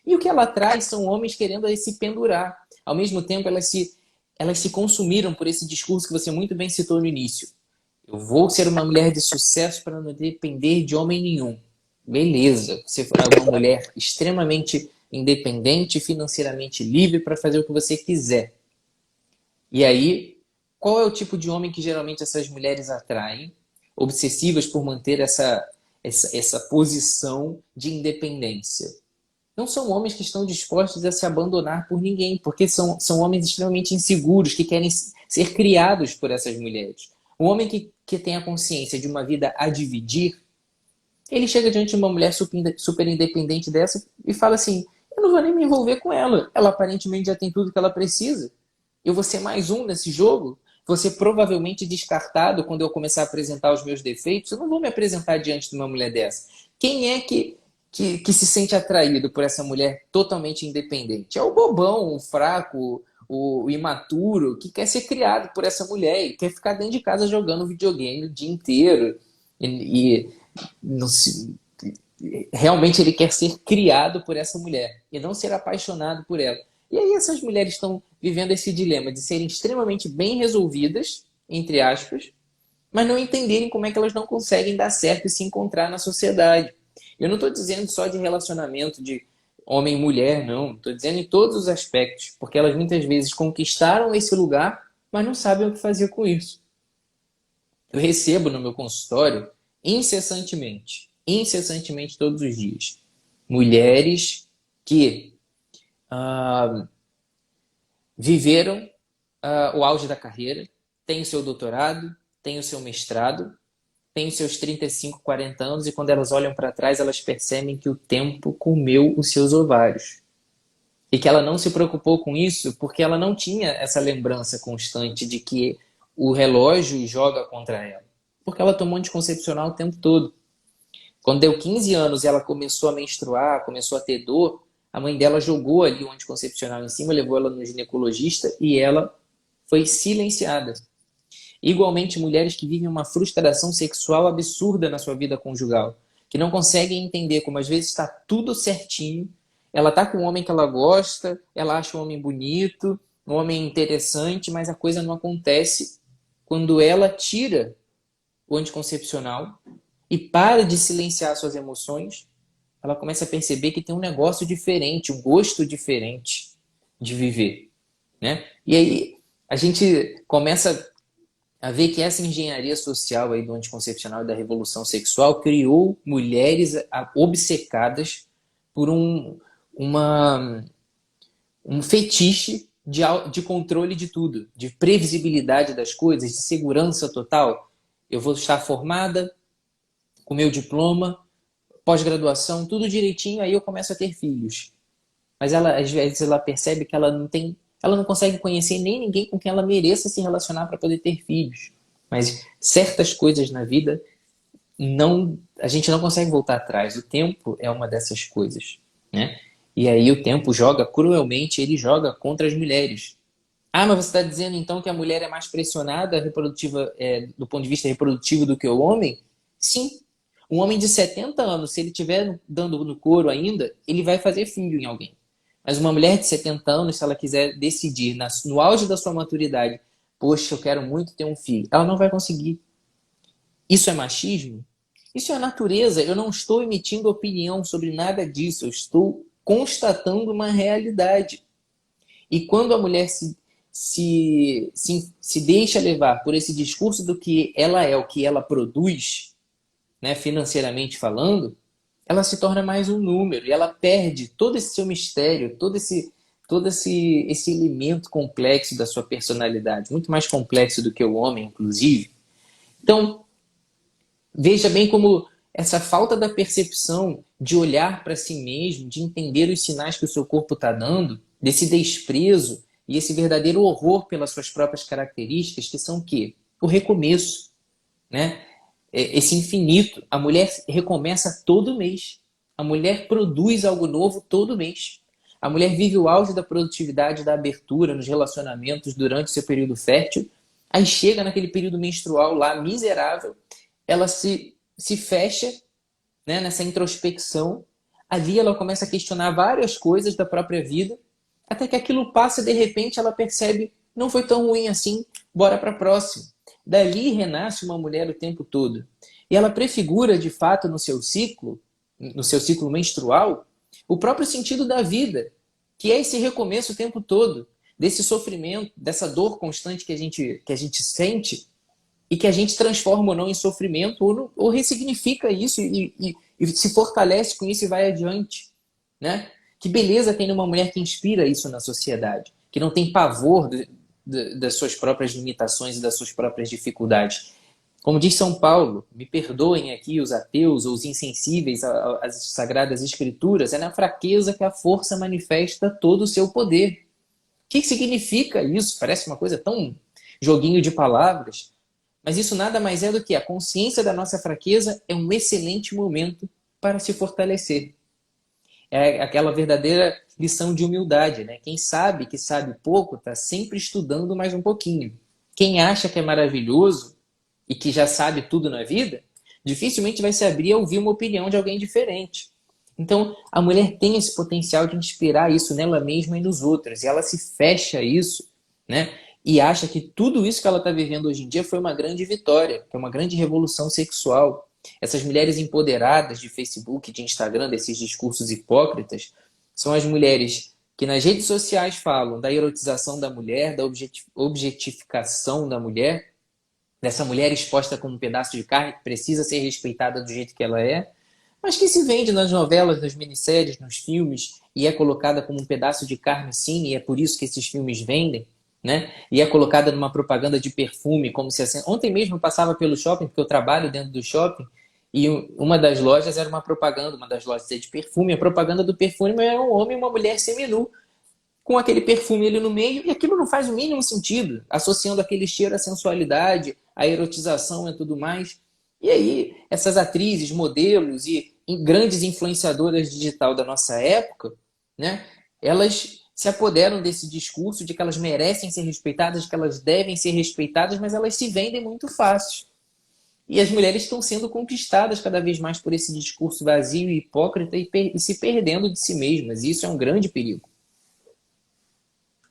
E o que ela traz são homens querendo se pendurar. Ao mesmo tempo, elas se consumiram por esse discurso que você muito bem citou no início. Eu vou ser uma mulher de sucesso para não depender de homem nenhum. Beleza, você é uma mulher extremamente independente, financeiramente livre para fazer o que você quiser. E aí, qual é o tipo de homem que geralmente essas mulheres atraem? Obsessivas por manter essa posição de independência. Não são homens que estão dispostos a se abandonar por ninguém, porque são homens extremamente inseguros, que querem ser criados por essas mulheres. Um homem que tem a consciência de uma vida a dividir, ele chega diante de uma mulher super independente dessa e fala assim, eu não vou nem me envolver com ela. Ela aparentemente já tem tudo que ela precisa. Eu vou ser mais um nesse jogo. Vou ser provavelmente descartado quando eu começar a apresentar os meus defeitos. Eu não vou me apresentar diante de uma mulher dessa. Quem é que se sente atraído por essa mulher totalmente independente? É o bobão, o fraco, o imaturo, que quer ser criado por essa mulher e quer ficar dentro de casa jogando videogame o dia inteiro. Realmente ele quer ser criado por essa mulher e não ser apaixonado por ela. E aí essas mulheres estão vivendo esse dilema de serem extremamente bem resolvidas, entre aspas, mas não entenderem como é que elas não conseguem dar certo e se encontrar na sociedade. Eu não estou dizendo só de relacionamento de homem e mulher, não. Estou dizendo em todos os aspectos, porque elas muitas vezes conquistaram esse lugar, mas não sabem o que fazer com isso. Eu recebo no meu consultório incessantemente todos os dias, mulheres que viveram o auge da carreira, têm o seu doutorado, têm o seu mestrado, têm os seus 35, 40 anos e quando elas olham para trás, elas percebem que o tempo comeu os seus ovários. E que ela não se preocupou com isso porque ela não tinha essa lembrança constante de que o relógio joga contra ela. Porque ela tomou anticoncepcional o tempo todo. Quando deu 15 anos e ela começou a menstruar, começou a ter dor, a mãe dela jogou ali o anticoncepcional em cima, levou ela no ginecologista e ela foi silenciada. Igualmente, mulheres que vivem uma frustração sexual absurda na sua vida conjugal, que não conseguem entender como às vezes está tudo certinho, ela está com um homem que ela gosta, ela acha um homem bonito, um homem interessante, mas a coisa não acontece quando ela tira o anticoncepcional e para de silenciar suas emoções, ela começa a perceber que tem um negócio diferente, um gosto diferente de viver, né? E aí a gente começa a ver que essa engenharia social aí do anticoncepcional e da revolução sexual criou mulheres obcecadas por um fetiche de controle de tudo, de previsibilidade das coisas, de segurança total. Eu vou estar formada, com meu diploma, pós-graduação, tudo direitinho, aí eu começo a ter filhos. Mas ela, às vezes ela percebe que ela não consegue conhecer nem ninguém com quem ela mereça se relacionar para poder ter filhos. Mas certas coisas na vida, a gente não consegue voltar atrás. O tempo é uma dessas coisas, né? E aí o tempo joga cruelmente, ele joga contra as mulheres. Ah, mas você está dizendo então que a mulher é mais pressionada do ponto de vista reprodutivo do que o homem? Sim. Um homem de 70 anos, se ele estiver dando no couro ainda, ele vai fazer filho em alguém. Mas uma mulher de 70 anos, se ela quiser decidir no auge da sua maturidade, poxa, eu quero muito ter um filho, ela não vai conseguir. Isso é machismo? Isso é natureza. Eu não estou emitindo opinião sobre nada disso. Eu estou constatando uma realidade. E quando a mulher se deixa levar por esse discurso do que ela é, o que ela produz, né, financeiramente falando, ela se torna mais um número e ela perde todo esse seu mistério, todo esse elemento complexo da sua personalidade, muito mais complexo do que o homem, inclusive. Então, veja bem como essa falta da percepção de olhar para si mesmo, de entender os sinais que o seu corpo está dando, desse desprezo e esse verdadeiro horror pelas suas próprias características, que são o quê? O recomeço, né? Esse infinito. A mulher recomeça todo mês. A mulher produz algo novo todo mês. A mulher vive o auge da produtividade, da abertura nos relacionamentos durante seu período fértil. Aí chega naquele período menstrual lá, miserável, ela se fecha, né, nessa introspecção. Ali ela começa a questionar várias coisas da própria vida, até que aquilo passa e de repente ela percebe, não foi tão ruim assim, bora para a próxima. Dali renasce uma mulher o tempo todo. E ela prefigura, de fato, no seu ciclo menstrual, o próprio sentido da vida, que é esse recomeço o tempo todo, desse sofrimento, dessa dor constante que a gente sente e que a gente transforma ou não em sofrimento ou ressignifica isso e se fortalece com isso e vai adiante, né? Que beleza tem numa mulher que inspira isso na sociedade, que não tem pavor das suas próprias limitações e das suas próprias dificuldades. Como diz São Paulo, me perdoem aqui os ateus ou os insensíveis às sagradas escrituras, é na fraqueza que a força manifesta todo o seu poder. O que significa isso? Parece uma coisa tão joguinho de palavras, mas isso nada mais é do que a consciência da nossa fraqueza é um excelente momento para se fortalecer. É aquela verdadeira lição de humildade, né? Quem sabe que sabe pouco está sempre estudando mais um pouquinho. Quem acha que é maravilhoso e que já sabe tudo na vida, dificilmente vai se abrir a ouvir uma opinião de alguém diferente. Então, a mulher tem esse potencial de inspirar isso nela mesma e nos outros. E ela se fecha a isso, né? E acha que tudo isso que ela está vivendo hoje em dia foi uma grande vitória, que é uma grande revolução sexual. Essas mulheres empoderadas de Facebook, de Instagram, desses discursos hipócritas, são as mulheres que nas redes sociais falam da erotização da mulher, da objetificação da mulher, dessa mulher exposta como um pedaço de carne que precisa ser respeitada do jeito que ela é, mas que se vende nas novelas, nas minisséries, nos filmes, e é colocada como um pedaço de carne sim, e é por isso que esses filmes vendem, né? E é colocada numa propaganda de perfume, como se assim... Ontem mesmo eu passava pelo shopping, porque eu trabalho dentro do shopping, e uma das lojas era uma propaganda, uma das lojas de perfume, a propaganda do perfume era um homem e uma mulher seminu, com aquele perfume ali no meio, e aquilo não faz o mínimo sentido, associando aquele cheiro à sensualidade, à erotização e tudo mais. E aí, essas atrizes, modelos e grandes influenciadoras digital da nossa época, né, elas se apoderam desse discurso de que elas merecem ser respeitadas, de que elas devem ser respeitadas, mas elas se vendem muito fácil. E as mulheres estão sendo conquistadas cada vez mais por esse discurso vazio e hipócrita e se perdendo de si mesmas. E isso é um grande perigo.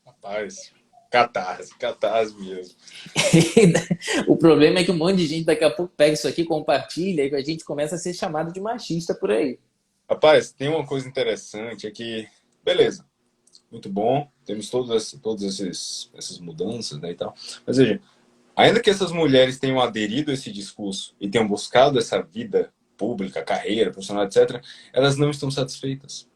Rapaz, catarse mesmo. O problema é que um monte de gente daqui a pouco pega isso aqui, compartilha e a gente começa a ser chamado de machista por aí. Rapaz, tem uma coisa interessante é que, beleza, muito bom, temos todas essas mudanças, né, e tal. Mas veja, ainda que essas mulheres tenham aderido a esse discurso e tenham buscado essa vida pública, carreira, profissional, etc., elas não estão satisfeitas.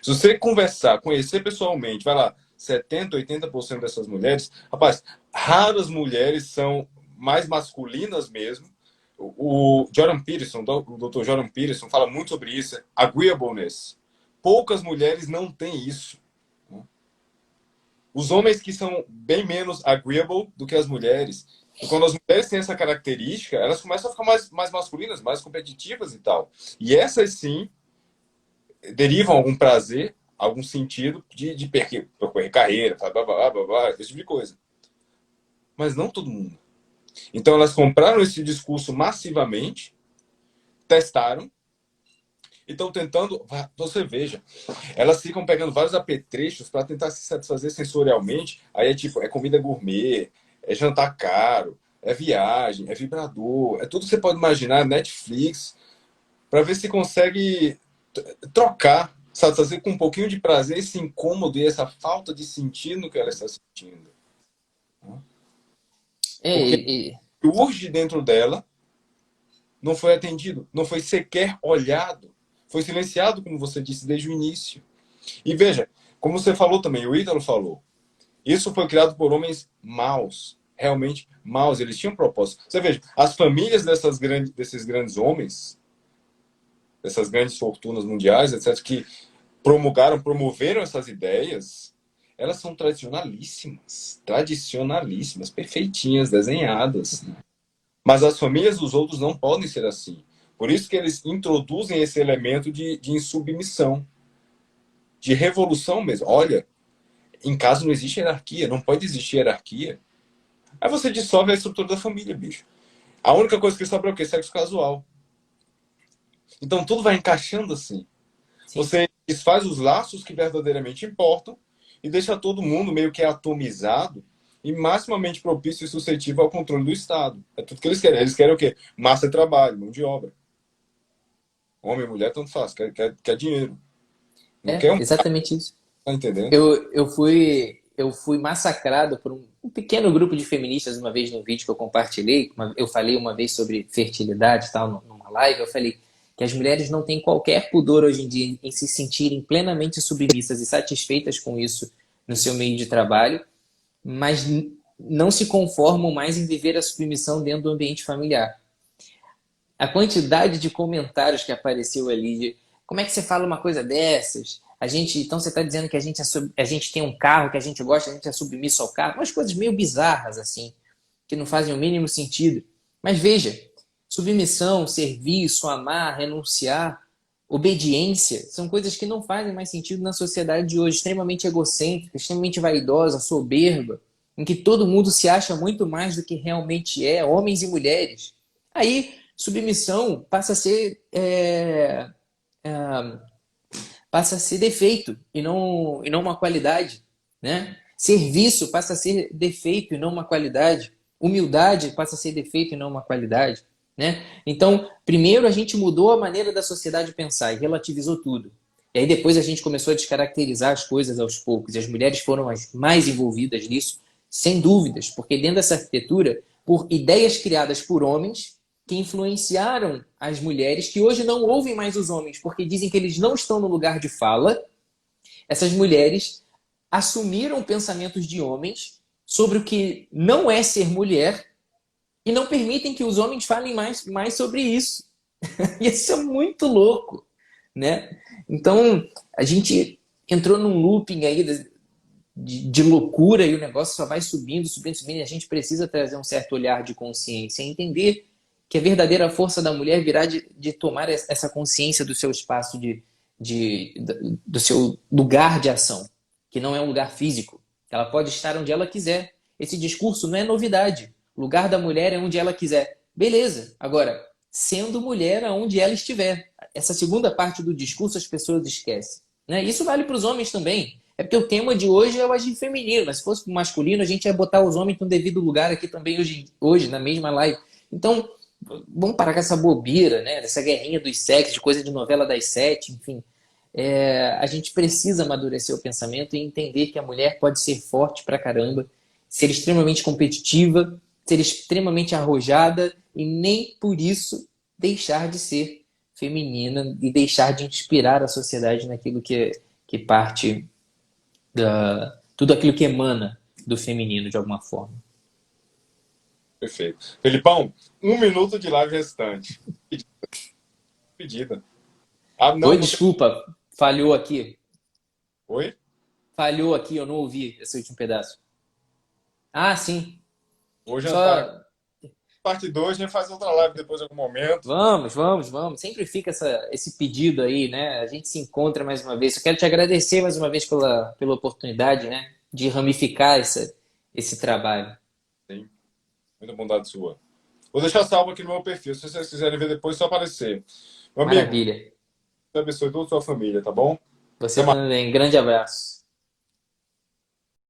Se você conversar, conhecer pessoalmente, vai lá, 70%, 80% dessas mulheres, rapaz, raras mulheres são mais masculinas mesmo. O Jordan Peterson, o Dr. Jordan Peterson fala muito sobre isso, agreeableness. Poucas mulheres não têm isso. Os homens que são bem menos agreeable do que as mulheres. E quando as mulheres têm essa característica, elas começam a ficar mais masculinas, mais competitivas e tal. E essas sim derivam algum prazer, algum sentido de percorrer carreira, blá, blá, blá, blá, esse tipo de coisa. Mas não todo mundo. Então elas compraram esse discurso massivamente, testaram, e estão tentando... Você veja, elas ficam pegando vários apetrechos para tentar se satisfazer sensorialmente. Aí é tipo, é comida gourmet, é jantar caro, é viagem, é vibrador, é tudo que você pode imaginar, Netflix, para ver se consegue trocar, satisfazer com um pouquinho de prazer esse incômodo e essa falta de sentido no que ela está sentindo. Porque o que urge dentro dela não foi atendido, não foi sequer olhado, foi silenciado, como você disse, desde o início. E veja, como você falou também, o Ítalo falou, isso foi criado por homens maus, realmente maus, eles tinham propósito. Você veja, as famílias desses grandes homens, dessas grandes fortunas mundiais, etc., que promoveram essas ideias, elas são tradicionalíssimas, perfeitinhas, desenhadas. Mas as famílias dos outros não podem ser assim. Por isso que eles introduzem esse elemento de insubmissão, de revolução mesmo. Olha, em casa não existe hierarquia, não pode existir hierarquia. Aí você dissolve a estrutura da família, bicho. A única coisa que sobra é o quê? Sexo casual. Então tudo vai encaixando assim. Sim. Você desfaz os laços que verdadeiramente importam e deixa todo mundo meio que atomizado e maximamente propício e suscetível ao controle do Estado. É tudo que eles querem. Eles querem o quê? Massa de trabalho, mão de obra. Homem e mulher, tanto faz. Quer dinheiro. Não quer um... Exatamente isso. Tá entendendo? Eu fui massacrado por um pequeno grupo de feministas uma vez no vídeo que eu compartilhei. Eu falei uma vez sobre fertilidade e tal, numa live. Eu falei que as mulheres não têm qualquer pudor hoje em dia em se sentirem plenamente submissas e satisfeitas com isso no seu meio de trabalho, mas não se conformam mais em viver a submissão dentro do ambiente familiar. A quantidade de comentários que apareceu ali, de como é que você fala uma coisa dessas? Então você está dizendo que a gente tem um carro que a gente gosta, a gente é submisso ao carro, umas coisas meio bizarras assim, que não fazem o mínimo sentido. Mas veja, submissão, serviço, amar, renunciar, obediência, são coisas que não fazem mais sentido na sociedade de hoje, extremamente egocêntrica, extremamente vaidosa, soberba, em que todo mundo se acha muito mais do que realmente é, homens e mulheres. Aí, submissão passa a ser defeito e não uma qualidade, né? Serviço passa a ser defeito e não uma qualidade. Humildade passa a ser defeito e não uma qualidade, né? Então, primeiro a gente mudou a maneira da sociedade pensar e relativizou tudo. E aí depois a gente começou a descaracterizar as coisas aos poucos. E as mulheres foram as mais envolvidas nisso, sem dúvidas, porque dentro dessa arquitetura, por ideias criadas por homens que influenciaram as mulheres, que hoje não ouvem mais os homens, porque dizem que eles não estão no lugar de fala, essas mulheres assumiram pensamentos de homens sobre o que não é ser mulher e não permitem que os homens falem mais sobre isso. E isso é muito louco, né? Então, a gente entrou num looping aí de loucura e o negócio só vai subindo, subindo, subindo, e a gente precisa trazer um certo olhar de consciência e entender que a verdadeira força da mulher virá de tomar essa consciência do seu espaço, do seu lugar de ação, que não é um lugar físico. Ela pode estar onde ela quiser. Esse discurso não é novidade. O lugar da mulher é onde ela quiser. Beleza. Agora, sendo mulher aonde ela estiver. Essa segunda parte do discurso as pessoas esquecem, né? Isso vale para os homens também. É porque o tema de hoje é o agir feminino, mas se fosse pro masculino, a gente ia botar os homens no devido lugar aqui também hoje na mesma live. Então, vamos parar com essa bobeira, né? Dessa guerrinha dos sexos, de coisa de novela das sete, enfim. A gente precisa amadurecer o pensamento e entender que a mulher pode ser forte pra caramba, ser extremamente competitiva, ser extremamente arrojada e nem por isso deixar de ser feminina e deixar de inspirar a sociedade naquilo que parte tudo aquilo que emana do feminino de alguma forma. Perfeito. Felipão, 1 minuto de live restante. Pedida. Ah, não, Oi, desculpa, falhou aqui. Oi? Falhou aqui, eu não ouvi esse último pedaço. Ah, sim. Hoje já Só tá. Parte 2, a gente faz outra live depois em algum momento. vamos. Sempre fica esse pedido aí, né? A gente se encontra mais uma vez. Eu quero te agradecer mais uma vez pela oportunidade, né? De ramificar esse trabalho. Sim. Muita bondade sua. Vou deixar salvo aqui no meu perfil. Se vocês quiserem ver depois, só aparecer. Meu amigo, Maravilha. Deus abençoe toda a sua família, tá bom? Você também. Grande abraço.